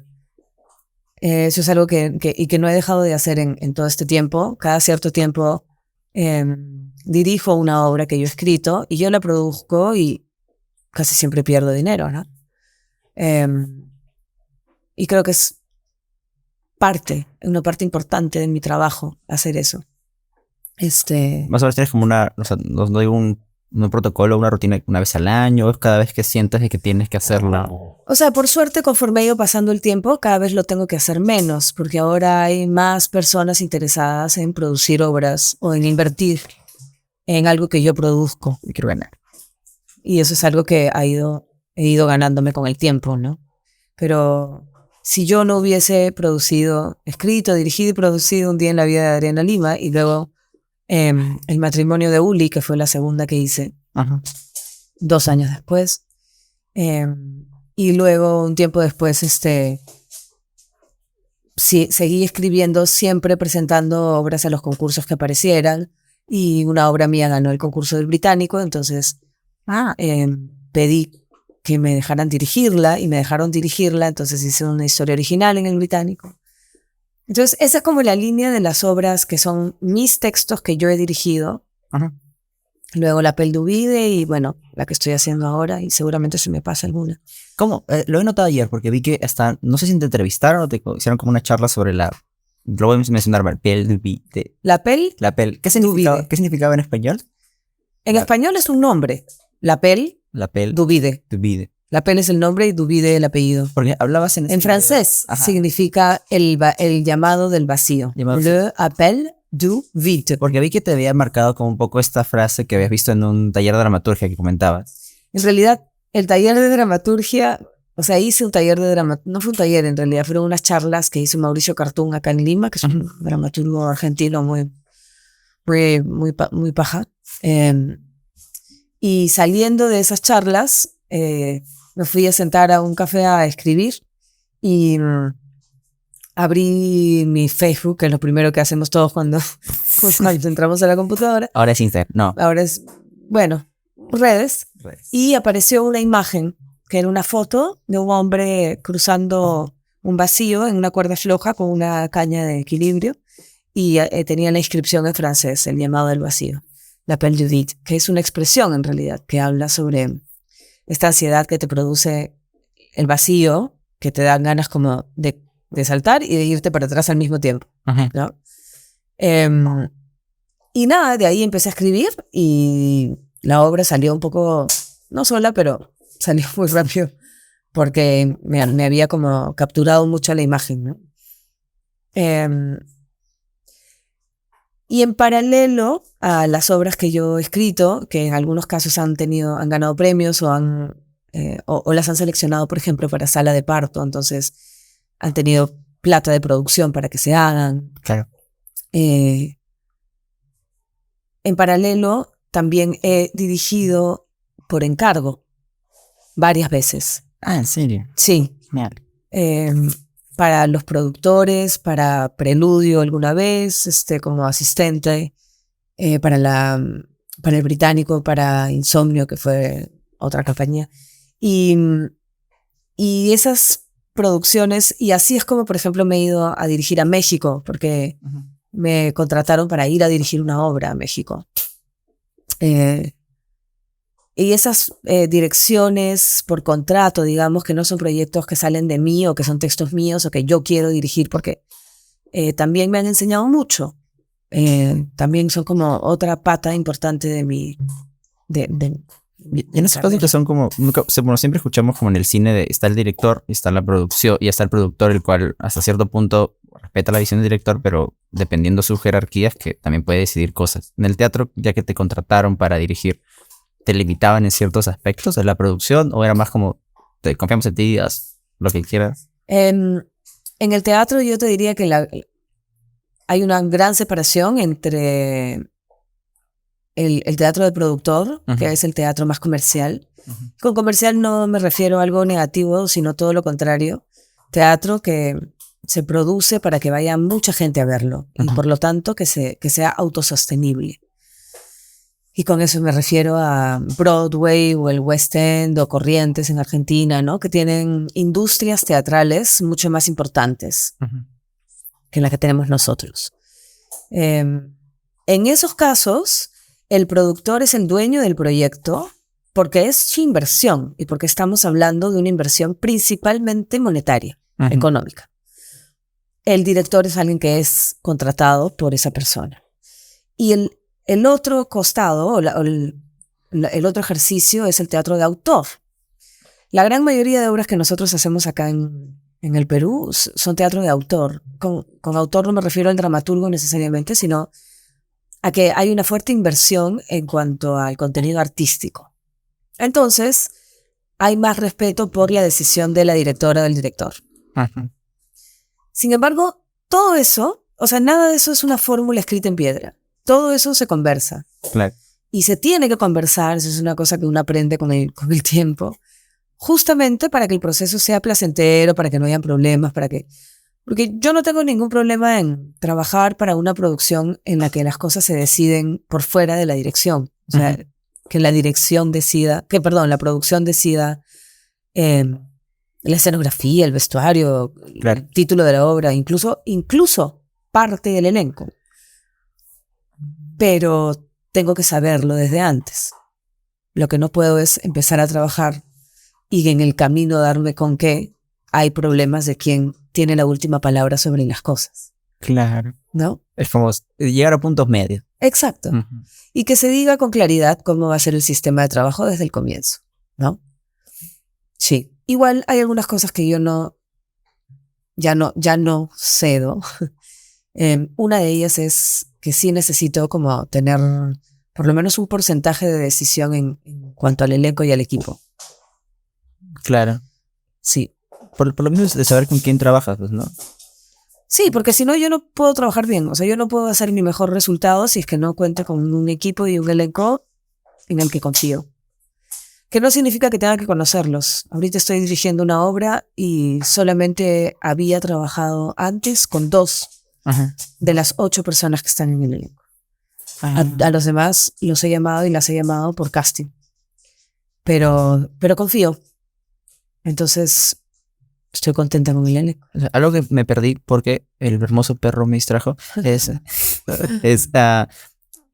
eso es algo que no he dejado de hacer en todo este tiempo. Cada cierto tiempo dirijo una obra que yo he escrito y yo la produzco y casi siempre pierdo dinero, ¿no? Y creo que es una parte importante de mi trabajo hacer eso. Más o menos tienes como no digo un protocolo, una rutina una vez al año, es cada vez que sientes de que tienes que hacerla. O sea, por suerte, conforme he ido pasando el tiempo, cada vez lo tengo que hacer menos, porque ahora hay más personas interesadas en producir obras o en invertir en algo que yo produzco. Y quiero ganar. Y eso es algo que he ido ganándome con el tiempo, ¿no? Pero si yo no hubiese escrito, dirigido y producido Un día en la vida de Adriana Lima, y luego El matrimonio de Uli, que fue la segunda que hice, 2 años después, y luego un tiempo después seguí escribiendo, siempre presentando obras a los concursos que aparecieran, y una obra mía ganó el concurso del Británico, entonces pedí que me dejaran dirigirla, y me dejaron dirigirla, entonces hice una historia original en el Británico. Entonces esa es como la línea de las obras que son mis textos que yo he dirigido. Luego La Pelle d'Uvide y bueno, la que estoy haciendo ahora, y seguramente se me pasa alguna. ¿Cómo? Lo he notado ayer porque vi que no sé si te entrevistaron o te hicieron como una charla sobre lo voy a mencionar, La Pelle d'Uvide. La Pelle. ¿Qué significaba en español? En español es un nombre. La Pelle d'Uvide. La Pelle es el nombre y d'Uvide el apellido. Porque hablabas en francés significa el llamado del vacío. Le appel du vide. Porque vi que te había marcado como un poco esta frase que habías visto en un taller de dramaturgia que comentabas. En realidad, el taller de dramaturgia, o sea, hice un taller de dramaturgia, no fue un taller en realidad, fueron unas charlas que hizo Mauricio Cartún acá en Lima, que es un dramaturgo argentino muy paja. Y saliendo de esas charlas, me fui a sentar a un café a escribir y abrí mi Facebook, que es lo primero que hacemos todos cuando entramos a la computadora. Ahora es Instagram, no. Ahora es, redes. Y apareció una imagen, que era una foto de un hombre cruzando un vacío en una cuerda floja con una caña de equilibrio, y tenía la inscripción en francés, el llamado del vacío, La Pelle d'Uvide, que es una expresión en realidad, que habla sobre esta ansiedad que te produce el vacío, que te dan ganas como de saltar y de irte para atrás al mismo tiempo, ¿no? Y nada, de ahí empecé a escribir y la obra salió un poco, no sola, pero salió muy rápido porque me había como capturado mucho la imagen, ¿no? Y en paralelo a las obras que yo he escrito, que en algunos casos han ganado premios o las han seleccionado, por ejemplo, para sala de parto, entonces han tenido plata de producción para que se hagan. Claro. En paralelo, también he dirigido por encargo varias veces. Ah, ¿en serio? Sí. Genial. Para los productores, para Preludio alguna vez, como asistente, para el Británico, para Insomnio, que fue otra compañía. Y esas producciones, y así es como, por ejemplo, me he ido a dirigir a México, porque me contrataron para ir a dirigir una obra a México. Y esas direcciones por contrato, digamos, que no son proyectos que salen de mí o que son textos míos o que yo quiero dirigir, porque también me han enseñado mucho. También son como otra pata importante de mi... Y en esos casos que son como, siempre escuchamos como en el cine está el director y está la producción y está el productor, el cual hasta cierto punto respeta la visión del director, pero dependiendo de sus jerarquías, que también puede decidir cosas. En el teatro, ya que te contrataron para dirigir, ¿te limitaban en ciertos aspectos de la producción o era más como, te confiamos en ti, haz lo que quieras? En el teatro yo te diría que hay una gran separación entre el teatro de productor, que es el teatro más comercial. Con comercial no me refiero a algo negativo, sino todo lo contrario. Teatro que se produce para que vaya mucha gente a verlo y por lo tanto que sea autosostenible. Y con eso me refiero a Broadway o el West End o Corrientes en Argentina, ¿no? Que tienen industrias teatrales mucho más importantes que las que tenemos nosotros. En esos casos, el productor es el dueño del proyecto porque es su inversión y porque estamos hablando de una inversión principalmente monetaria, económica. El director es alguien que es contratado por esa persona. Y el otro costado, el otro ejercicio es el teatro de autor. La gran mayoría de obras que nosotros hacemos acá en el Perú son teatro de autor. Con autor no me refiero al dramaturgo necesariamente, sino a que hay una fuerte inversión en cuanto al contenido artístico. Entonces, hay más respeto por la decisión de la directora o del director. Sin embargo, todo eso, o sea, nada de eso es una fórmula escrita en piedra. Todo eso se conversa. Claro. Y se tiene que conversar, eso es una cosa que uno aprende con el tiempo, justamente para que el proceso sea placentero, para que no hayan problemas, porque yo no tengo ningún problema en trabajar para una producción en la que las cosas se deciden por fuera de la dirección. O sea, que la producción decida la escenografía, el vestuario, claro, el título de la obra, incluso parte del elenco. Pero tengo que saberlo desde antes. Lo que no puedo es empezar a trabajar y en el camino darme con que hay problemas de quién tiene la última palabra sobre las cosas. Claro. ¿No? Es como llegar a puntos medios. Exacto. Y que se diga con claridad cómo va a ser el sistema de trabajo desde el comienzo, ¿no? Sí. Igual hay algunas cosas que yo ya no cedo. Una de ellas es que sí necesito como tener por lo menos un porcentaje de decisión en cuanto al elenco y al equipo. Claro. Sí. Por lo menos de saber con quién trabajas, pues, ¿no? Sí, porque si no yo no puedo trabajar bien. O sea, yo no puedo hacer mi mejor resultado si es que no cuento con un equipo y un elenco en el que confío. Que no significa que tenga que conocerlos. Ahorita estoy dirigiendo una obra y solamente había trabajado antes con 2 de las 8 personas que están en el elenco. A los demás los he llamado y las he llamado por casting. Pero confío. Entonces, estoy contenta con el elenco. O sea, algo que me perdí porque el hermoso perro me distrajo es la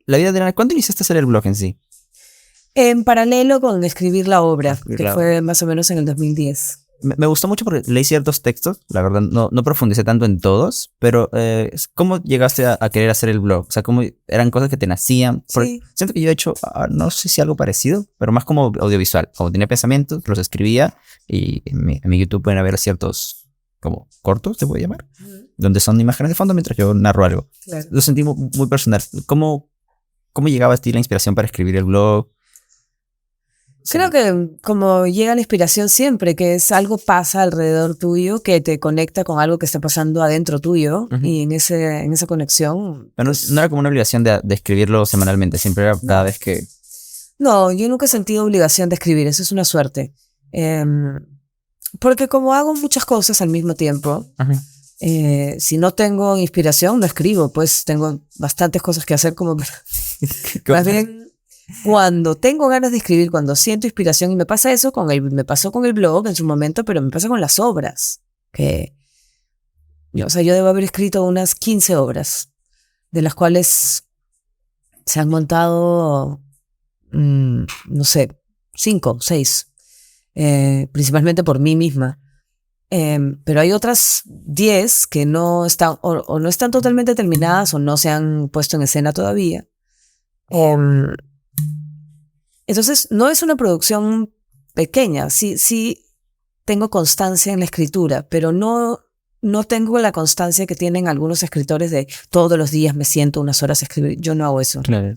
vida de la... ¿Cuándo iniciaste a hacer el blog en sí? En paralelo con escribir la obra, que fue más o menos en el 2010. Me gustó mucho porque leí ciertos textos, la verdad no profundicé tanto en todos, pero ¿cómo llegaste a querer hacer el blog? O sea, ¿cómo eran cosas que te nacían? Sí. Siento que yo he hecho, no sé si algo parecido, pero más como audiovisual. Como tenía pensamientos, los escribía y en mi YouTube pueden haber ciertos como cortos, te voy a llamar, donde son imágenes de fondo mientras yo narro algo. Claro. Lo sentí muy personal. ¿Cómo llegaba a ti la inspiración para escribir el blog? Creo que como llega la inspiración siempre, que es algo pasa alrededor tuyo que te conecta con algo que está pasando adentro tuyo y en esa conexión... Pero no era como una obligación de escribirlo semanalmente, siempre era cada vez que... No, yo nunca he sentido obligación de escribir, eso es una suerte. Porque como hago muchas cosas al mismo tiempo, si no tengo inspiración no escribo, pues tengo bastantes cosas que hacer como... Más bien... Cuando tengo ganas de escribir, cuando siento inspiración, y me pasa eso me pasó con el blog en su momento, pero me pasa con las obras, yo debo haber escrito unas 15 obras, de las cuales se han montado, no sé, 5, 6, principalmente por mí misma. Pero hay otras 10 que no están, o no están totalmente terminadas, o no se han puesto en escena todavía. Entonces, no es una producción pequeña, sí tengo constancia en la escritura, pero no no tengo la constancia que tienen algunos escritores de todos los días me siento unas horas a escribir. Yo no hago eso. Claro.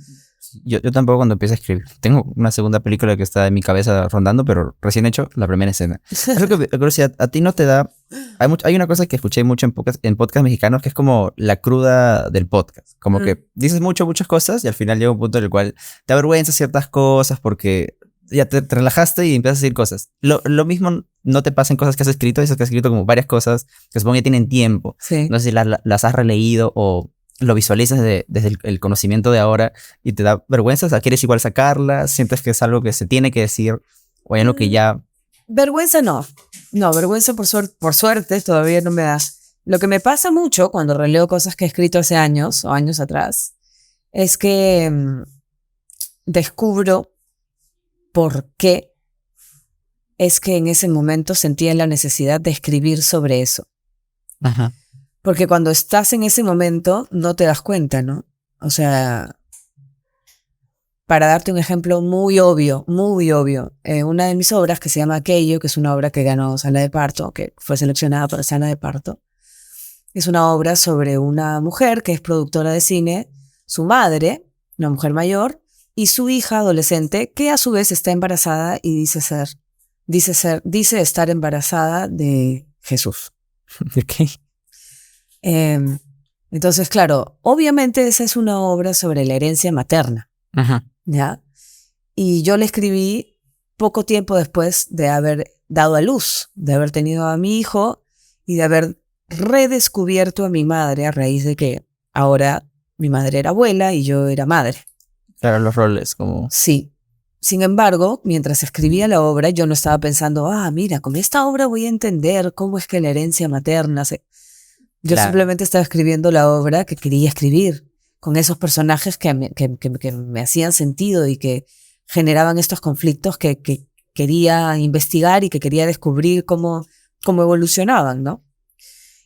Yo tampoco cuando empiezo a escribir. Tengo una segunda película que está en mi cabeza rondando, pero recién hecho la primera escena. Creo que curiosidad, a ti no te da... Hay una cosa que escuché mucho en podcast mexicanos que es como la cruda del podcast. Como que dices muchas cosas y al final llega un punto en el cual te avergüenzas ciertas cosas porque ya te relajaste y empiezas a decir cosas. Lo mismo no te pasa en cosas que has escrito. Dices que has escrito como varias cosas que supongo que tienen tiempo. Sí. No sé si las has releído o lo visualizas desde el conocimiento de ahora y te da vergüenza. O sea, ¿quieres igual sacarlas? ¿Sientes que es algo que se tiene que decir? ¿O hay algo que ya...? Vergüenza no. No, vergüenza por suerte todavía no me da. Lo que me pasa mucho cuando releo cosas que he escrito hace años o años atrás es que descubro por qué es que en ese momento sentía la necesidad de escribir sobre eso. Ajá. Porque cuando estás en ese momento no te das cuenta, ¿no? O sea, para darte un ejemplo muy obvio, una de mis obras que se llama Aquello, que es una obra que ganó Sala de Parto, que fue seleccionada para Sala de Parto, es una obra sobre una mujer que es productora de cine, su madre, una mujer mayor, y su hija adolescente, que a su vez está embarazada y dice estar embarazada de Jesús. ¿De qué? Entonces, claro, obviamente esa es una obra sobre la herencia materna. Ajá. ¿Ya? Y yo la escribí poco tiempo después de haber dado a luz, de haber tenido a mi hijo y de haber redescubierto a mi madre a raíz de que ahora mi madre era abuela y yo era madre. Claro, los roles como... Sí. Sin embargo, mientras escribía la obra, yo no estaba pensando, mira, con esta obra voy a entender cómo es que la herencia materna se... Yo simplemente estaba escribiendo la obra que quería escribir, con esos personajes que me hacían sentido y que generaban estos conflictos que quería investigar y que quería descubrir cómo evolucionaban, ¿no?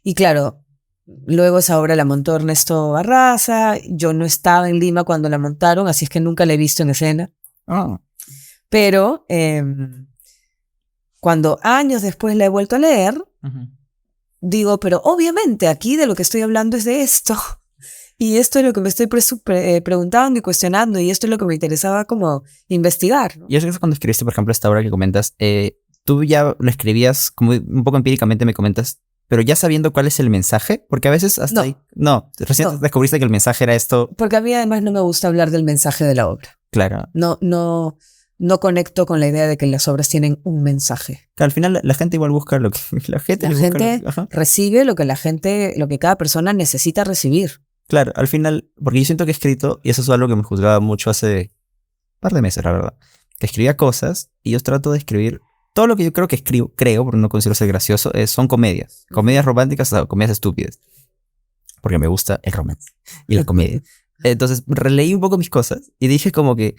Y claro, luego esa obra la montó Ernesto Barraza, yo no estaba en Lima cuando la montaron, así es que nunca la he visto en escena. Oh. Pero cuando años después la he vuelto a leer, digo, pero obviamente aquí de lo que estoy hablando es de esto. Y esto es lo que me estoy preguntando y cuestionando, y esto es lo que me interesaba como investigar, ¿no? Y es que cuando escribiste, por ejemplo, esta obra que comentas, tú ya lo escribías como un poco empíricamente, me comentas, pero ya sabiendo cuál es el mensaje, porque a veces hasta ahí... No, recién descubriste que el mensaje era esto. Porque a mí además no me gusta hablar del mensaje de la obra. Claro. No conecto con la idea de que las obras tienen un mensaje. Que al final la gente igual busca lo que... La gente recibe lo que cada persona necesita recibir. Claro, al final, porque yo siento que he escrito, y eso es algo que me juzgaba mucho hace un par de meses, la verdad, que escribía cosas y yo trato de escribir todo lo que yo creo que creo, porque no considero ser gracioso, son comedias románticas o comedias estúpidas, porque me gusta el romance y la comedia. Entonces releí un poco mis cosas y dije como que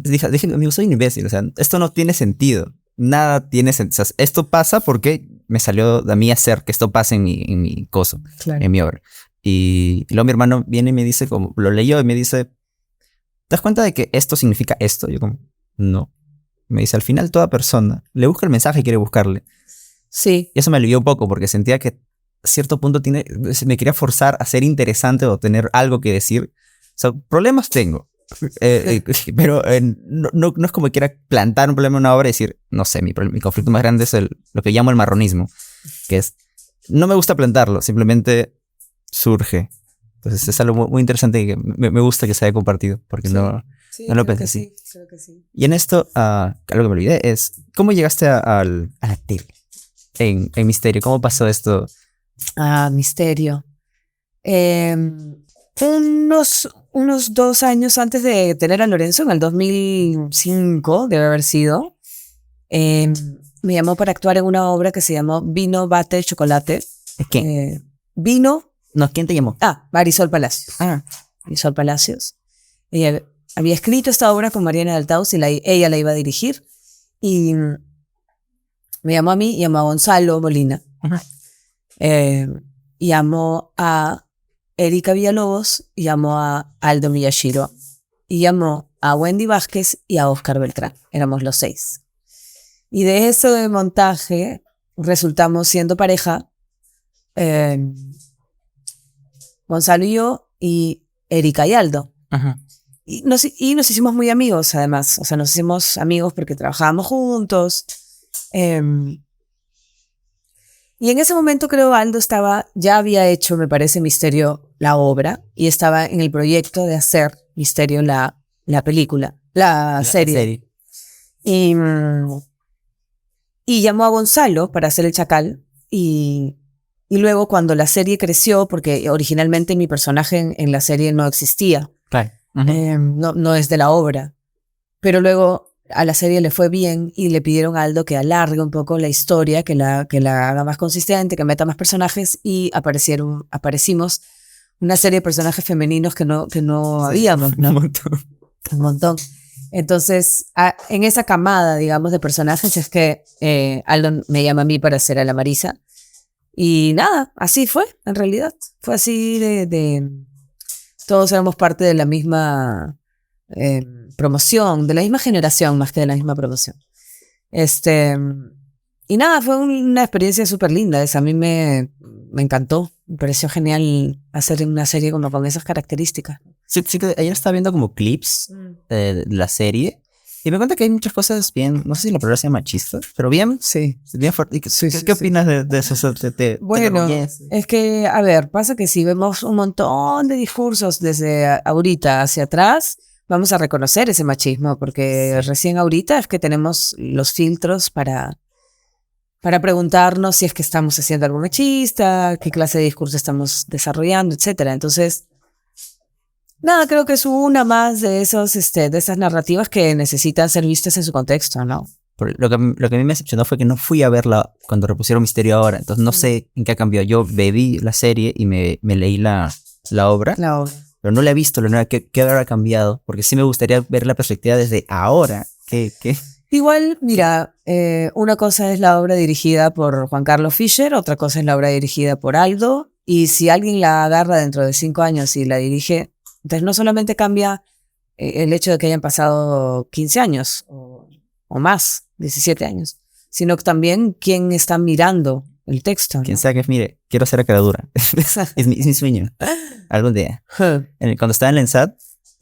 dije, amigo, soy un imbécil, o sea, esto no tiene sentido, nada tiene sentido, o sea, esto pasa porque me salió de mí hacer que esto pase en mi coso, claro, en mi obra. Y luego mi hermano viene y me dice, como lo leyó y me dice, ¿te das cuenta de que esto significa esto? Yo como, no. Me dice, al final toda persona le busca el mensaje y quiere buscarle. Sí. Y eso me alivió un poco porque sentía que a cierto punto me quería forzar a ser interesante o tener algo que decir. O sea, problemas tengo. Pero no es como que quiera plantar un problema en una obra y decir, no sé, mi conflicto más grande es lo que llamo el marronismo. Que es, no me gusta plantarlo, simplemente surge. Entonces es algo muy, muy interesante que me gusta que se haya compartido, porque no lo pensé así. Sí, creo que sí. Y en esto, algo que me olvidé es, ¿cómo llegaste a la tele? En Misterio, ¿cómo pasó esto? Misterio. Unos 2 años antes de tener a Lorenzo, en el 2005, debe haber sido, me llamó para actuar en una obra que se llamó Vino, Bate, Chocolate. ¿Qué? Vino. No, ¿quién te llamó? Marisol Palacios. Marisol Palacios. Ella había escrito esta obra con Mariana Daltaus y ella la iba a dirigir. Y me llamó a mí y llamó a Gonzalo Molina. Llamó a Erika Villalobos y llamó a Aldo Miyashiro. Y llamó a Wendy Vázquez y a Oscar Beltrán. Éramos los 6. Y de eso de montaje resultamos siendo pareja Gonzalo y yo, y Erika y Aldo. Ajá. Y nos hicimos muy amigos, además. O sea, nos hicimos amigos porque trabajábamos juntos. Y en ese momento creo Aldo ya había hecho, me parece, Misterio la obra, y estaba en el proyecto de hacer Misterio la película, la serie. Y llamó a Gonzalo para hacer el Chacal, y luego cuando la serie creció, porque originalmente mi personaje en la serie no existía, Claro. no es de la obra, pero luego a la serie le fue bien y le pidieron a Aldo que alargue un poco la historia, que la haga más consistente, que meta más personajes, y aparecimos una serie de personajes femeninos que no habíamos, ¿no? Un montón. Entonces, en esa camada, digamos, de personajes es que Aldo me llama a mí para hacer a la Marisa. Y nada, así fue, en realidad. Fue así todos éramos parte de la misma promoción, de la misma generación más que de la misma promoción. Y nada, fue una experiencia súper linda. A mí me encantó. Me pareció genial hacer una serie como con esas características. Sí, que ayer estaba viendo como clips de la serie y me cuenta que hay muchas cosas bien, no sé si la palabra sea machista, pero bien, sí, bien fuerte. ¿Qué opinas de eso? Bueno, es que, a ver, pasa que si vemos un montón de discursos desde ahorita hacia atrás, vamos a reconocer ese machismo, porque recién ahorita es que tenemos los filtros para preguntarnos si es que estamos haciendo algo machista, qué clase de discurso estamos desarrollando, etcétera. Entonces, nada, creo que es una más de esas narrativas que necesitan ser vistas en su contexto, ¿no? Lo que a mí me decepcionó fue que no fui a verla cuando repusieron Misterio ahora, entonces no sé en qué cambió. Yo bebí la serie y me leí la obra, pero no la he visto, la nueva. ¿Qué habrá cambiado? Porque sí me gustaría ver la perspectiva desde ahora. ¿Qué? Igual, mira, una cosa es la obra dirigida por Juan Carlos Fischer, otra cosa es la obra dirigida por Aldo, y si alguien la agarra dentro de 5 años y la dirige, entonces no solamente cambia el hecho de que hayan pasado 15 años o más, 17 años, sino que también quién está mirando el texto, ¿no? Quien sea que mire, quiero hacer Acradura. es mi sueño. Algún día. Cuando estaba en la ENSAD,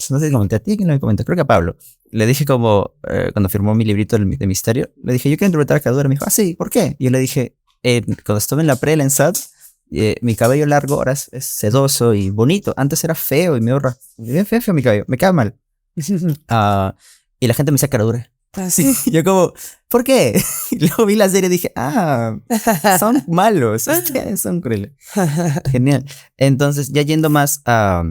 no sé si comenté a ti, ¿quién lo comenté? Creo que a Pablo. Le dije como, cuando firmó mi librito de Misterio, le dije, yo quiero interpretar a Acradura. Me dijo, sí, ¿por qué? Y yo le dije, cuando estuve en la pre, la ENSAD, mi cabello largo ahora es sedoso y bonito. Antes era feo y me ahorra. Bien feo mi cabello, me queda mal. Y la gente me decía Acradura. Sí. Yo como, ¿por qué? Y luego vi la serie y dije, son malos, son crueles. Genial. Entonces, ya yendo más a...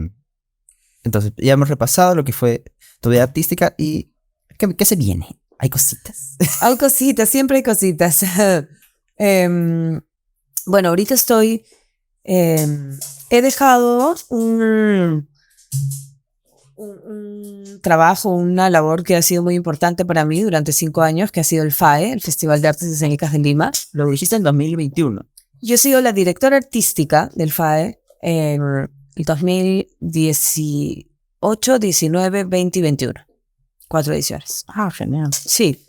entonces, ya hemos repasado lo que fue tu vida artística y ¿qué se viene? ¿Hay cositas? Hay cositas, siempre hay cositas. Bueno, ahorita he dejado un trabajo, una labor que ha sido muy importante para mí durante 5 años, que ha sido el FAE, el Festival de Artes Escénicas de Lima. Lo dijiste en 2021. Yo he sido la directora artística del FAE en el 2018, 19, 20 y 21. 4 ediciones. Genial. Sí.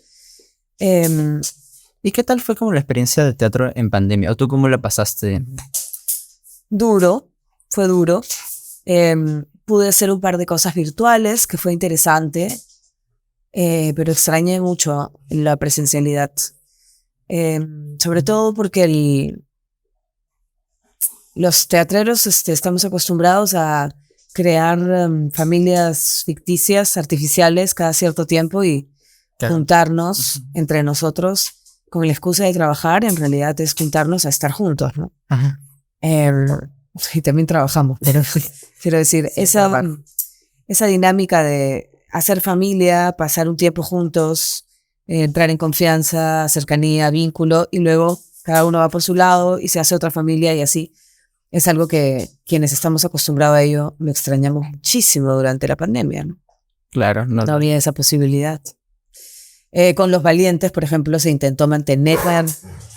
¿Y qué tal fue como la experiencia de teatro en pandemia? ¿O tú cómo la pasaste? Fue duro. Pude hacer un par de cosas virtuales, que fue interesante, pero extrañé mucho la presencialidad. Sobre todo porque los teatreros estamos acostumbrados a crear familias ficticias, artificiales, cada cierto tiempo y juntarnos entre nosotros con la excusa de trabajar. En realidad es juntarnos a estar juntos, ¿no? Ajá. Y también trabajamos, pero quiero decir, sí, esa dinámica de hacer familia, pasar un tiempo juntos, entrar en confianza, cercanía, vínculo, y luego cada uno va por su lado y se hace otra familia y así. Es algo que quienes estamos acostumbrados a ello lo extrañamos muchísimo durante la pandemia, ¿no? Claro. No había esa posibilidad. Con Los Valientes, por ejemplo, se intentó mantener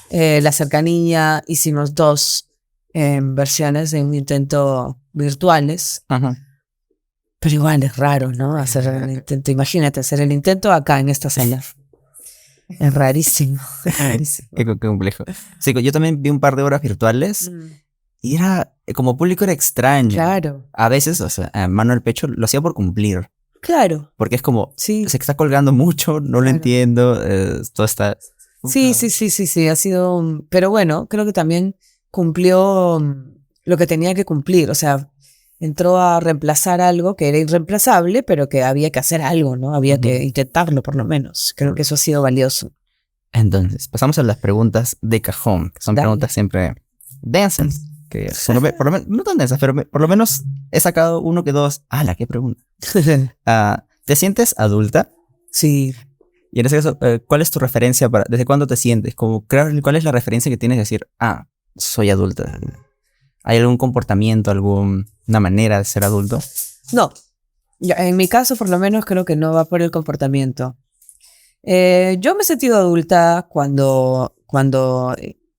la cercanía. Hicimos 2 versiones de un intento virtuales. Ajá. Pero igual es raro, ¿no? Hacer el intento. Imagínate hacer el intento acá en esta sala. Es rarísimo. Qué complejo. Sí, yo también vi un par de obras virtuales Y era, como público era extraño. Claro, A veces, o sea, a mano al pecho, lo hacía por cumplir. claro, Porque es como, sí, se está colgando mucho, no lo claro. entiendo, todo está... Sí, ha sido, pero bueno, creo que también cumplió lo que tenía que cumplir, o sea, entró a reemplazar algo que era irreemplazable, pero que había que hacer algo, ¿no? Había que intentarlo por lo menos. Creo que eso ha sido valioso. Entonces, pasamos a las preguntas de cajón, que son Dale. preguntas siempre densas. Que por lo menos, no tan densas, pero por lo menos he sacado uno que dos. ¡Hala, qué pregunta! ¿Te sientes adulta? Sí. Y en ese caso, ¿cuál es tu referencia para, desde cuándo te sientes? Como, ¿cuál es la referencia que tienes de decir, soy adulta? ¿Hay algún comportamiento, alguna manera de ser adulto? No, en mi caso por lo menos creo que no va por el comportamiento. Yo me he sentido adulta cuando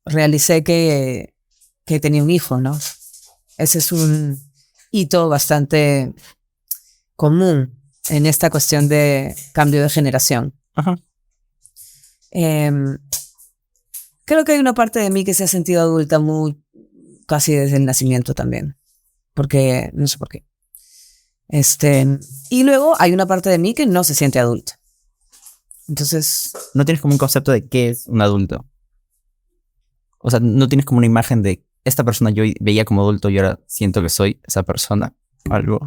realicé que tenía un hijo, ¿no? Ese es un hito bastante común en esta cuestión de cambio de generación. Ajá. Creo que hay una parte de mí que se ha sentido adulta casi desde el nacimiento también, porque no sé por qué. Y luego hay una parte de mí que no se siente adulta. Entonces, ¿No tienes como un concepto de qué es un adulto? O sea, ¿no tienes como una imagen de esta persona yo veía como adulto y ahora siento que soy esa persona? Algo.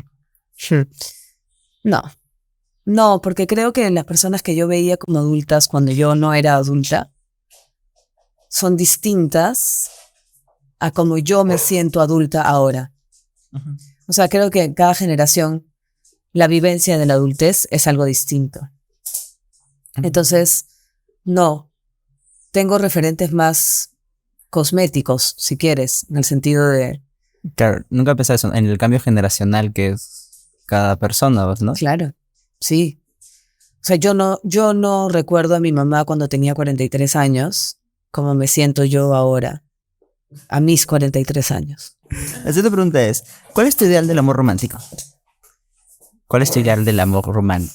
no, porque creo que las personas que yo veía como adultas cuando yo no era adulta son distintas a como yo me siento adulta ahora. Uh-huh. O sea, creo que en cada generación la vivencia de la adultez es algo distinto. Uh-huh. Entonces, no, tengo referentes más cosméticos, si quieres, en el sentido de... Claro, nunca pensé eso, en el cambio generacional que es cada persona, ¿no? Claro, sí. O sea, yo no recuerdo a mi mamá cuando tenía 43 años, como me siento yo ahora, a mis 43 años. La siguiente pregunta es, ¿cuál es tu ideal del amor romántico? ¿Cuál es tu ideal del amor romántico?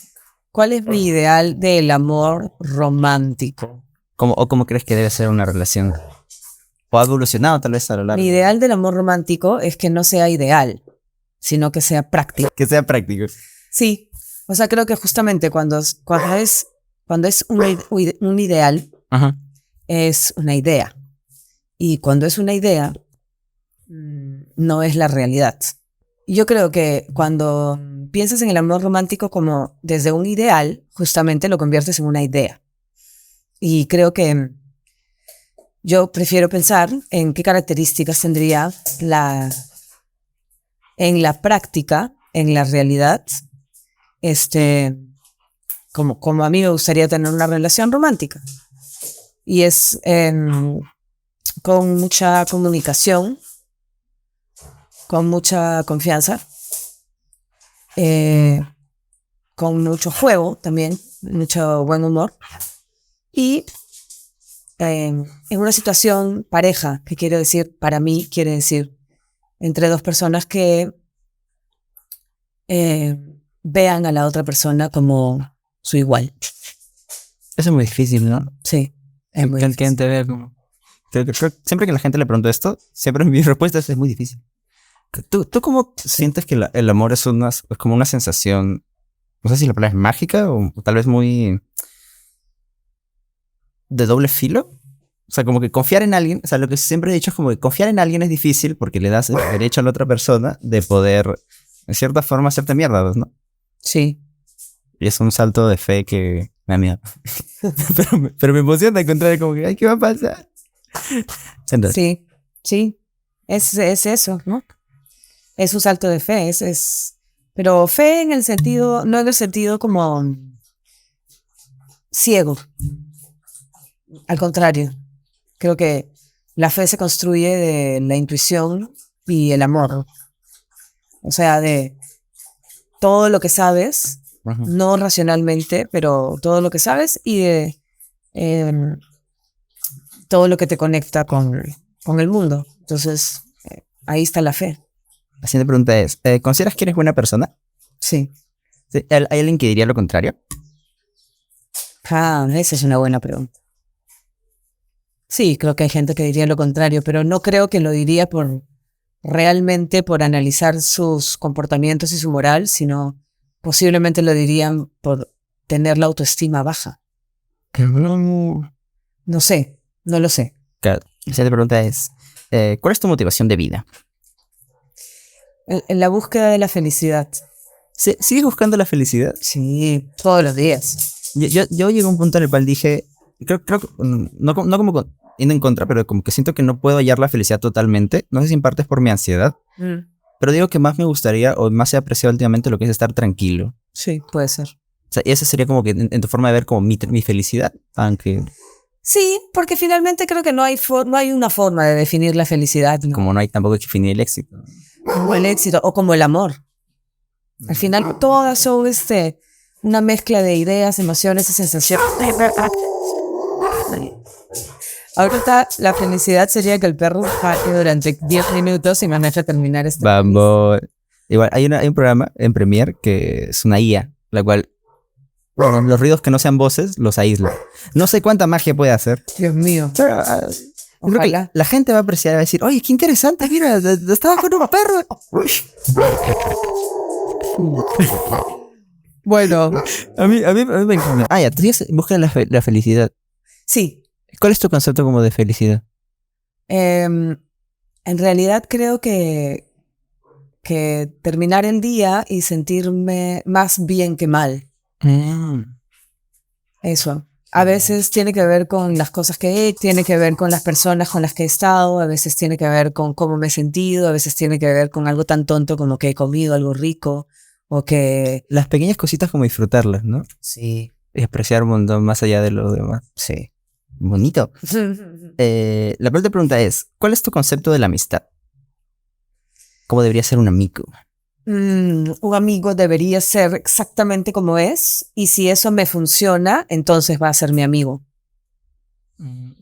¿Cuál es mi ideal del amor romántico? ¿Cómo crees que debe ser una relación? ¿O ha evolucionado tal vez a lo largo? Mi ideal del amor romántico es que no sea ideal, sino que sea práctico. Que sea práctico. Sí, o sea, creo que justamente cuando es un ideal, ajá, es una idea. Y cuando es una idea, no es la realidad. Y yo creo que cuando piensas en el amor romántico como desde un ideal, justamente lo conviertes en una idea. Y creo que yo prefiero pensar en qué características tendría en la práctica, en la realidad, como a mí me gustaría tener una relación romántica. Y es con mucha comunicación, con mucha confianza, con mucho juego también, mucho buen humor. Y en una situación pareja, que quiero decir, para mí quiere decir entre dos personas que vean a la otra persona como su igual. Eso es muy difícil, ¿no? Sí, es muy difícil. Te vea como... Siempre que la gente le pregunta esto, siempre mi respuesta es muy difícil. ¿Tú cómo sientes que el amor es como una sensación, no sé si la palabra es mágica o tal vez muy de doble filo? O sea, como que confiar en alguien, o sea, lo que siempre he dicho es como que confiar en alguien es difícil porque le das el derecho a la otra persona de poder, en cierta forma, hacerte mierda, ¿no? Sí. Y es un salto de fe que me da miedo. pero me emociona encontrar como que, ay, ¿qué va a pasar? Entonces, Sí, es eso, ¿no? Es un salto de fe, pero fe en el sentido, no en el sentido como ciego. Al contrario, creo que la fe se construye de la intuición y el amor. O sea, de todo lo que sabes, no racionalmente, pero todo lo que sabes y de todo lo que te conecta con el mundo. Entonces, ahí está la fe. La siguiente pregunta es, ¿consideras que eres buena persona? Sí. ¿Sí? ¿Hay alguien que diría lo contrario? Esa es una buena pregunta. Sí, creo que hay gente que diría lo contrario, pero no creo que lo diría por realmente por analizar sus comportamientos y su moral, sino posiblemente lo dirían por tener la autoestima baja. No sé, no lo sé. Claro. La siguiente pregunta es, ¿cuál es tu motivación de vida? En la búsqueda de la felicidad. ¿Sigues buscando la felicidad? Sí, todos los días. Yo llegué a un punto en el cual dije, creo que, no como yendo en contra, pero como que siento que no puedo hallar la felicidad totalmente. No sé si en parte es por mi ansiedad, pero digo que más me gustaría o más he apreciado últimamente lo que es estar tranquilo. Sí, puede ser. O sea, y esa sería como que en tu forma de ver como mi felicidad, aunque... Sí, porque finalmente creo que no hay una forma de definir la felicidad, ¿no? Como no hay tampoco que definir el éxito. Como el éxito o como el amor. Al final todas son una mezcla de ideas, emociones y sensaciones. Ahorita la felicidad sería que el perro jate durante 10 minutos y me han hecho terminar este. Vamos. Igual, hay un programa en Premiere que es una IA, la cual los ruidos que no sean voces los aísla. No sé cuánta magia puede hacer. Dios mío. Pero, creo que la gente va a apreciar y va a decir, oye, qué interesante, mira, estaba con un perro. Bueno. A mí me encanta. Ya, tú buscas la felicidad. Sí. ¿Cuál es tu concepto como de felicidad? En realidad creo que terminar el día y sentirme más bien que mal. Eso. A veces tiene que ver con las cosas que he hecho, tiene que ver con las personas con las que he estado, a veces tiene que ver con cómo me he sentido, a veces tiene que ver con algo tan tonto como que he comido algo rico o que... Las pequeñas cositas como disfrutarlas, ¿no? Sí. Y apreciar un montón más allá de lo demás. Sí. Bonito. La primera pregunta es, ¿cuál es tu concepto de la amistad? ¿Cómo debería ser un amigo? Un amigo debería ser exactamente como es, y si eso me funciona, entonces va a ser mi amigo.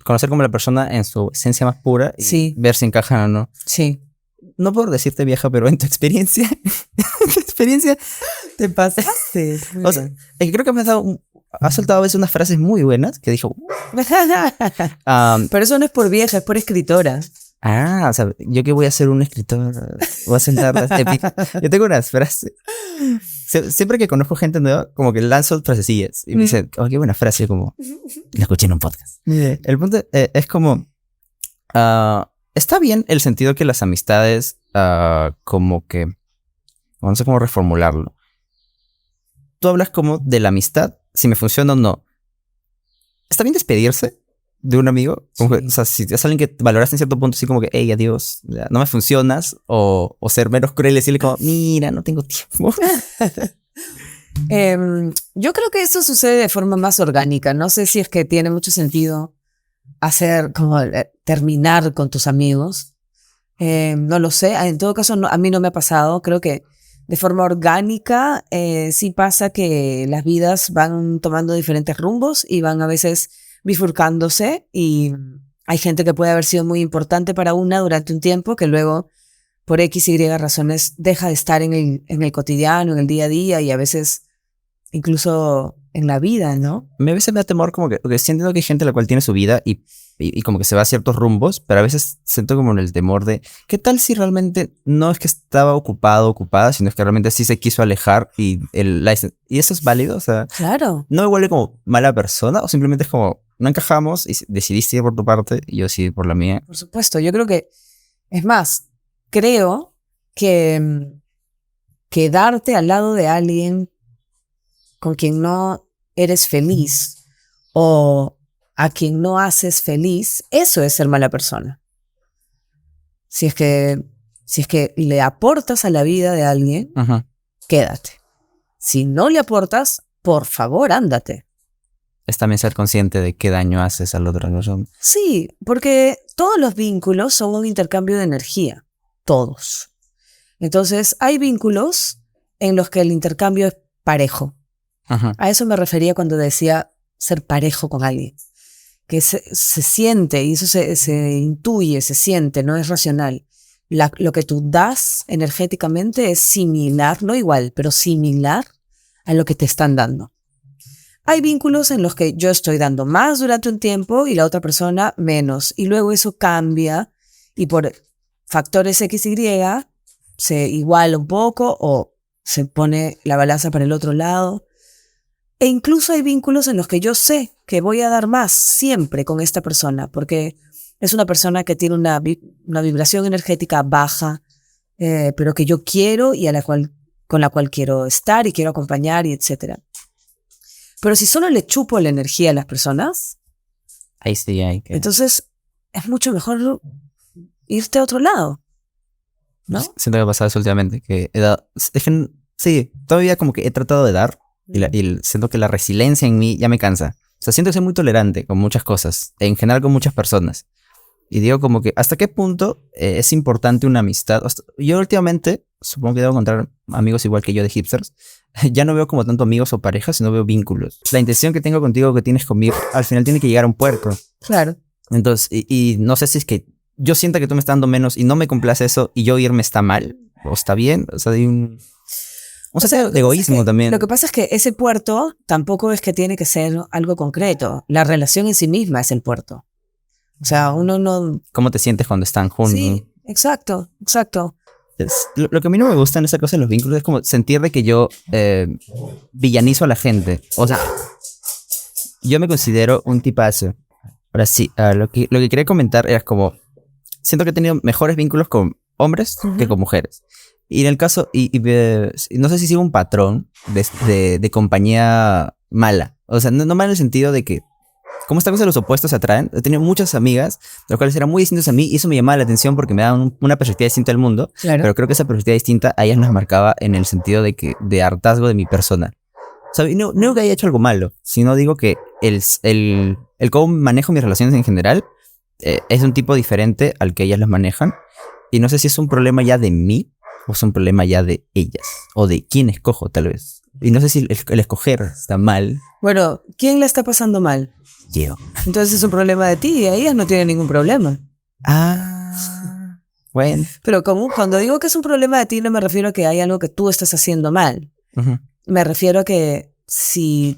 Conocer como la persona en su esencia más pura y sí. Ver si encajan o no. Sí. No por decirte vieja, pero en tu experiencia, te pasaste. O sea, creo que has soltado a veces unas frases muy buenas que dijo. Pero eso no es por vieja, es por escritora. O sea, yo que voy a ser un escritor, voy a sentarlas. Yo tengo unas frases. Siempre que conozco gente nueva, como que lanzo frasecillas y me dicen, oh, qué buena frase, como la escuché en un podcast. El punto es como, está bien el sentido que las amistades, como que, no sé cómo reformularlo. Tú hablas como de la amistad, si me funciona o no. ¿Está bien despedirse de un amigo? Como que, o sea, si es alguien que valoraste en cierto punto, así como que, hey, adiós, no me funcionas, o ser menos cruel y decirle como, mira, no tengo tiempo. Yo creo que eso sucede de forma más orgánica. No sé si es que tiene mucho sentido terminar con tus amigos. No lo sé. En todo caso, a mí no me ha pasado. Creo que de forma orgánica sí pasa que las vidas van tomando diferentes rumbos y van a veces bifurcándose, y hay gente que puede haber sido muy importante para una durante un tiempo que luego por X y razones deja de estar en el cotidiano, en el día a día, y a veces incluso en la vida, ¿no? A veces me da temor como que, porque sí entiendo que hay gente la cual tiene su vida y como que se va a ciertos rumbos, pero a veces siento como en el temor de, ¿qué tal si realmente no es que estaba ocupada, sino es que realmente sí se quiso alejar y eso es válido? O sea, claro. ¿No me vuelve como mala persona o simplemente es como, no encajamos y decidiste ir por tu parte y yo decidí por la mía? Por supuesto, yo creo que, es más, creo que quedarte al lado de alguien con quien no eres feliz o a quien no haces feliz, eso es ser mala persona. Si es que le aportas a la vida de alguien, quédate. Si no le aportas, por favor, ándate. Es también ser consciente de qué daño haces al otro persona. Sí, porque todos los vínculos son un intercambio de energía. Todos. Entonces, hay vínculos en los que el intercambio es parejo. A eso me refería cuando decía ser parejo con alguien. Que se siente, y eso se intuye, se siente, no es racional. Lo que tú das energéticamente es similar, no igual, pero similar a lo que te están dando. Hay vínculos en los que yo estoy dando más durante un tiempo y la otra persona menos, y luego eso cambia, y por factores X, Y, se iguala un poco o se pone la balanza para el otro lado. E incluso hay vínculos en los que yo sé que voy a dar más siempre con esta persona, porque es una persona que tiene una vibración energética baja, pero que yo quiero y con la cual quiero estar y quiero acompañar y etcétera. Pero si solo le chupo la energía a las personas, ahí sí hay que... entonces es mucho mejor irte a otro lado, ¿no? Siento que ha pasado eso últimamente, que he dado... Es que, sí, todavía como que he tratado de dar y siento que la resiliencia en mí ya me cansa. O sea, siento que soy muy tolerante con muchas cosas, en general con muchas personas. Y digo como que, ¿hasta qué punto es importante una amistad? Yo últimamente, supongo que debo encontrar amigos igual que yo de hipsters, ya no veo como tanto amigos o parejas, sino veo vínculos. La intención que tengo contigo, que tienes conmigo, al final tiene que llegar a un puerto. Claro. Entonces, y no sé si es que yo sienta que tú me estás dando menos y no me complace eso y yo irme está mal o está bien. O sea, hay un... O sea, de egoísmo también. Lo que pasa es que ese puerto tampoco es que tiene que ser algo concreto. La relación en sí misma es el puerto. O sea, uno no... ¿Cómo te sientes cuando están juntos? Sí, exacto. Lo que a mí no me gusta en esa cosa de los vínculos es como sentir de que yo villanizo a la gente. O sea, yo me considero un tipazo. Ahora sí, lo que quería comentar era como... Siento que he tenido mejores vínculos con hombres que con mujeres. Y en el caso, no sé si sigo un patrón de compañía mala. O sea, no mal en el sentido de que, como esta cosa de los opuestos se atraen. He tenido muchas amigas, las cuales eran muy distintas a mí, y eso me llamaba la atención porque me daban una perspectiva distinta del mundo. Claro. Pero creo que esa perspectiva distinta a ellas nos marcaba en el sentido de hartazgo de mi persona. O sea, no que haya hecho algo malo, sino digo que el cómo manejo mis relaciones en general es un tipo diferente al que ellas las manejan. Y no sé si es un problema ya de mí o es un problema ya de ellas, o de quién escojo tal vez. Y no sé si el escoger está mal. Bueno, ¿quién la está pasando mal? Yo. Entonces es un problema de ti y ellas no tienen ningún problema. Ah, bueno. Pero cuando digo que es un problema de ti, no me refiero a que hay algo que tú estás haciendo mal. Me refiero a que si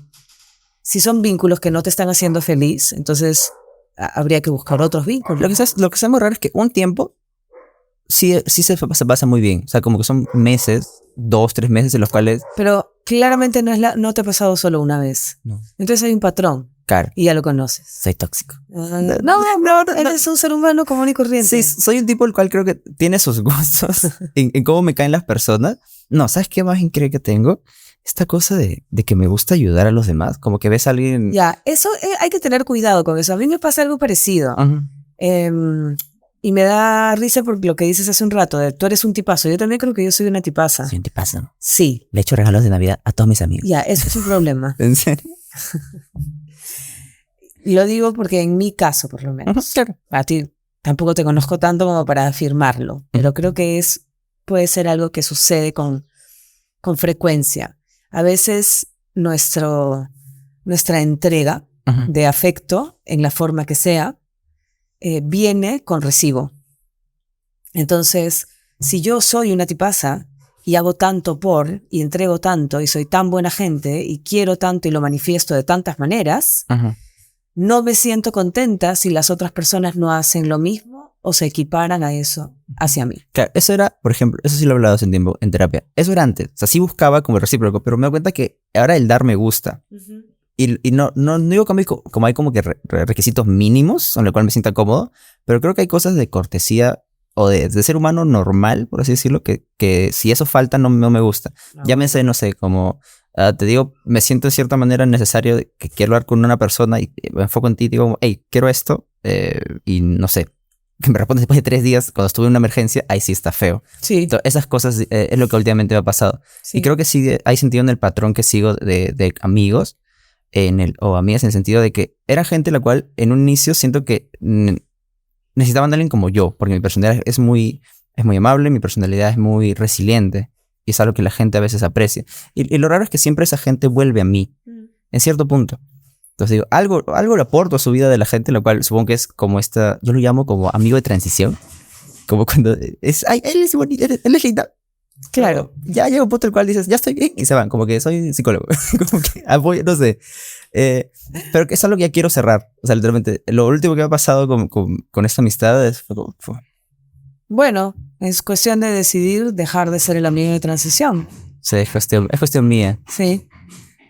son vínculos que no te están haciendo feliz, entonces habría que buscar otros vínculos. Lo que está muy raro es que un tiempo sí se pasa muy bien. O sea, como que son meses, 2, 3 meses en los cuales... Pero claramente no te ha pasado solo una vez. No. Entonces hay un patrón. Claro. Y ya lo conoces. Soy tóxico. No, eres un ser humano común y corriente. Sí, soy un tipo el cual creo que tiene sus gustos en cómo me caen las personas. No, ¿sabes qué más increíble que tengo? Esta cosa de que me gusta ayudar a los demás. Como que ves a alguien... Ya, eso hay que tener cuidado con eso. A mí me pasa algo parecido. Y me da risa por lo que dices hace un rato, tú eres un tipazo. Yo también creo que yo soy una tipaza. Soy un tipazo. Sí. Le echo regalos de Navidad a todos mis amigos. Ya, eso es un problema. ¿En serio? Lo digo porque en mi caso, por lo menos. Claro. A ti tampoco te conozco tanto como para afirmarlo, pero creo que puede ser algo que sucede con frecuencia. A veces nuestra entrega de afecto, en la forma que sea, viene con recibo. Entonces, si yo soy una tipaza y hago tanto y entrego tanto y soy tan buena gente y quiero tanto y lo manifiesto de tantas maneras, no me siento contenta si las otras personas no hacen lo mismo o se equiparan a eso hacia mí. Claro, eso era, por ejemplo, eso sí lo he hablado hace un tiempo en terapia. Eso era antes. O sea, sí buscaba como el recíproco, pero me doy cuenta que ahora el dar me gusta. Y no digo como hay como que requisitos mínimos con los cuales me sienta cómodo, pero creo que hay cosas de cortesía o de ser humano normal, por así decirlo, que si eso falta no me gusta. Llámese, no sé, como te digo, me siento de cierta manera necesario que quiero hablar con una persona y me enfoco en ti y digo, hey, quiero esto, y no sé, que me respondes después de 3 días cuando estuve en una emergencia, ahí sí está feo. Sí. Entonces, esas cosas es lo que últimamente me ha pasado. Sí. Y creo que sí hay sentido en el patrón que sigo de amigos, o amigas, en el sentido de que era gente la cual en un inicio siento que necesitaban a alguien como yo, porque mi personalidad es muy amable, mi personalidad es muy resiliente y es algo que la gente a veces aprecia. Y lo raro es que siempre esa gente vuelve a mí, en cierto punto. Entonces digo, algo le aporto a su vida de la gente, lo cual supongo que es como yo lo llamo como amigo de transición. Como cuando él es bonito, él es linda. Claro, ya llega un punto el cual dices, ya estoy bien, y se van, como que soy psicólogo, como que apoyo, no sé. Pero que es algo que ya quiero cerrar. O sea, literalmente, lo último que me ha pasado con esta amistad es como, Bueno, es cuestión de decidir dejar de ser el amigo de transición. Sí, es cuestión mía. Sí.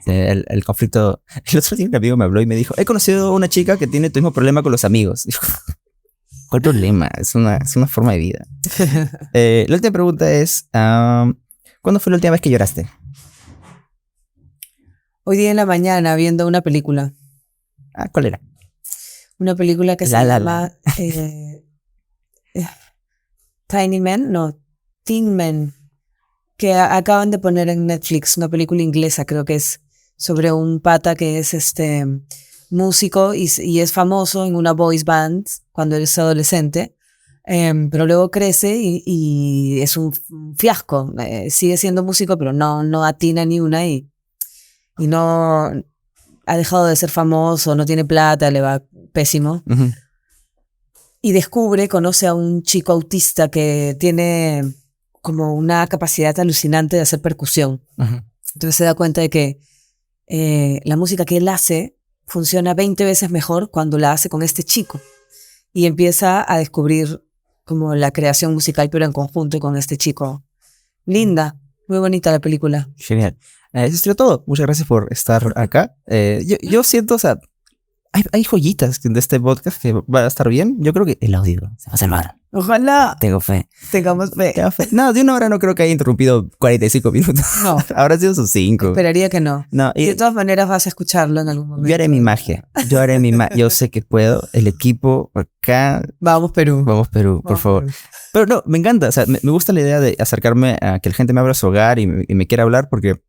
El conflicto. El otro día un amigo me habló y me dijo: he conocido a una chica que tiene tu mismo problema con los amigos. Dijo, ¿cuál problema? Es una forma de vida. La última pregunta es: ¿cuándo fue la última vez que lloraste? Hoy día en la mañana viendo una película. ¿Cuál era? Una película que se llama Tiny Men, no, Teen Men, que acaban de poner en Netflix, una película inglesa, creo que es sobre un pata que es músico y es famoso en una boys band cuando él es adolescente, pero luego crece y es un fiasco. Sigue siendo músico, pero no atina ni una y no ha dejado de ser famoso, no tiene plata, le va pésimo. Uh-huh. Y conoce a un chico autista que tiene como una capacidad alucinante de hacer percusión. Uh-huh. Entonces se da cuenta de que la música que él hace funciona 20 veces mejor cuando la hace con este chico. Y empieza a descubrir como la creación musical, pero en conjunto con este chico. Linda, muy bonita la película. Genial. Eso es todo. Muchas gracias por estar acá. Yo siento, o sea, hay joyitas de este podcast que va a estar bien. Yo creo que el audio se va a salvar. Ojalá. Tengo fe. Tengamos fe. No, de una hora no creo que haya interrumpido 45 minutos. No. Habrá sido sus 5. Esperaría que no. No, y de todas maneras vas a escucharlo en algún momento. Yo haré mi magia. Yo sé que puedo. El equipo acá. Vamos Perú. Vamos Perú, por favor. Perú. Pero no, me encanta. O sea, me gusta la idea de acercarme a que la gente me abra su hogar y me quiera hablar porque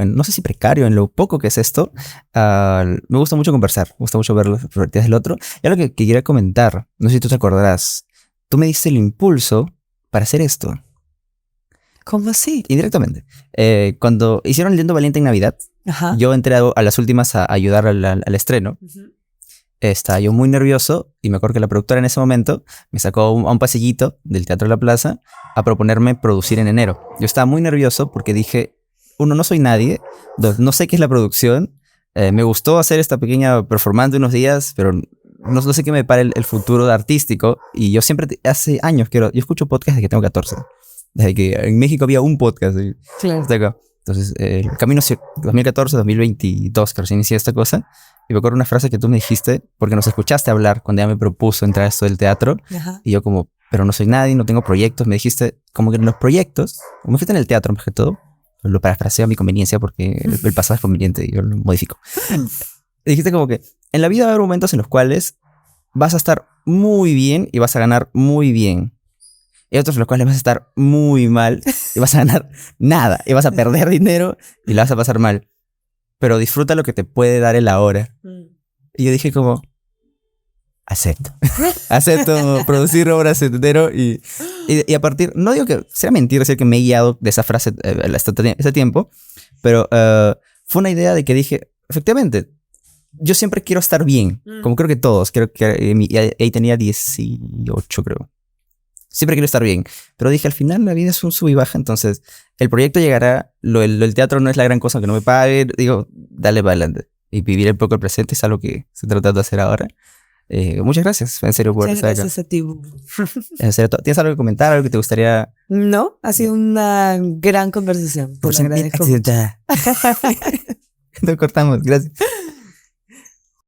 no sé si precario, en lo poco que es esto, me gusta mucho conversar, me gusta mucho ver las perspectivas del otro. Y algo que quería comentar, no sé si tú te acordarás, tú me diste el impulso para hacer esto. ¿Cómo así? Indirectamente. Cuando hicieron Lindo Valiente en Navidad, ajá, yo entré a las últimas a ayudar al estreno. Uh-huh. Estaba yo muy nervioso y me acuerdo que la productora en ese momento me sacó a un pasillito del Teatro de la Plaza a proponerme producir en enero. Yo estaba muy nervioso porque dije, uno, no soy nadie. Dos, no sé qué es la producción. Me gustó hacer esta pequeña performance de unos días, pero no sé qué me depara el futuro artístico. Y yo siempre, hace años, yo escucho podcasts desde que tengo 14. Desde que en México había un podcast. Claro. Hasta acá. Entonces, el camino 2014, 2022, que recién inicié esta cosa. Y me acuerdo una frase que tú me dijiste, porque nos escuchaste hablar cuando ella me propuso entrar a esto del teatro. Ajá. Y yo como, pero no soy nadie, no tengo proyectos. Me dijiste, como que en los proyectos, como fuiste en el teatro más que todo, lo parafraseo a mi conveniencia porque el pasado es conveniente y yo lo modifico. Dijiste como que en la vida va a haber momentos en los cuales vas a estar muy bien y vas a ganar muy bien. Y otros en los cuales vas a estar muy mal y vas a ganar nada. Y vas a perder dinero y la vas a pasar mal. Pero disfruta lo que te puede dar el ahora. Y yo dije como, acepto. Acepto producir obras en enero y a partir, no digo que sea mentira decir que me he guiado de esa frase ese tiempo, pero fue una idea de que dije, efectivamente, yo siempre quiero estar bien, como creo que todos, creo que ahí tenía 18 creo. Siempre quiero estar bien, pero dije al final la vida es un sub y baja, entonces el proyecto llegará, el teatro no es la gran cosa que no me pague, digo, dale para adelante y vivir un poco el presente es algo que estoy tratando de hacer ahora. Muchas gracias, en serio, por estar acá. Gracias a ti. En serio, ¿tienes algo que comentar, algo que te gustaría? No, ha sido una gran conversación. Por ser accidentada. Nos cortamos, gracias.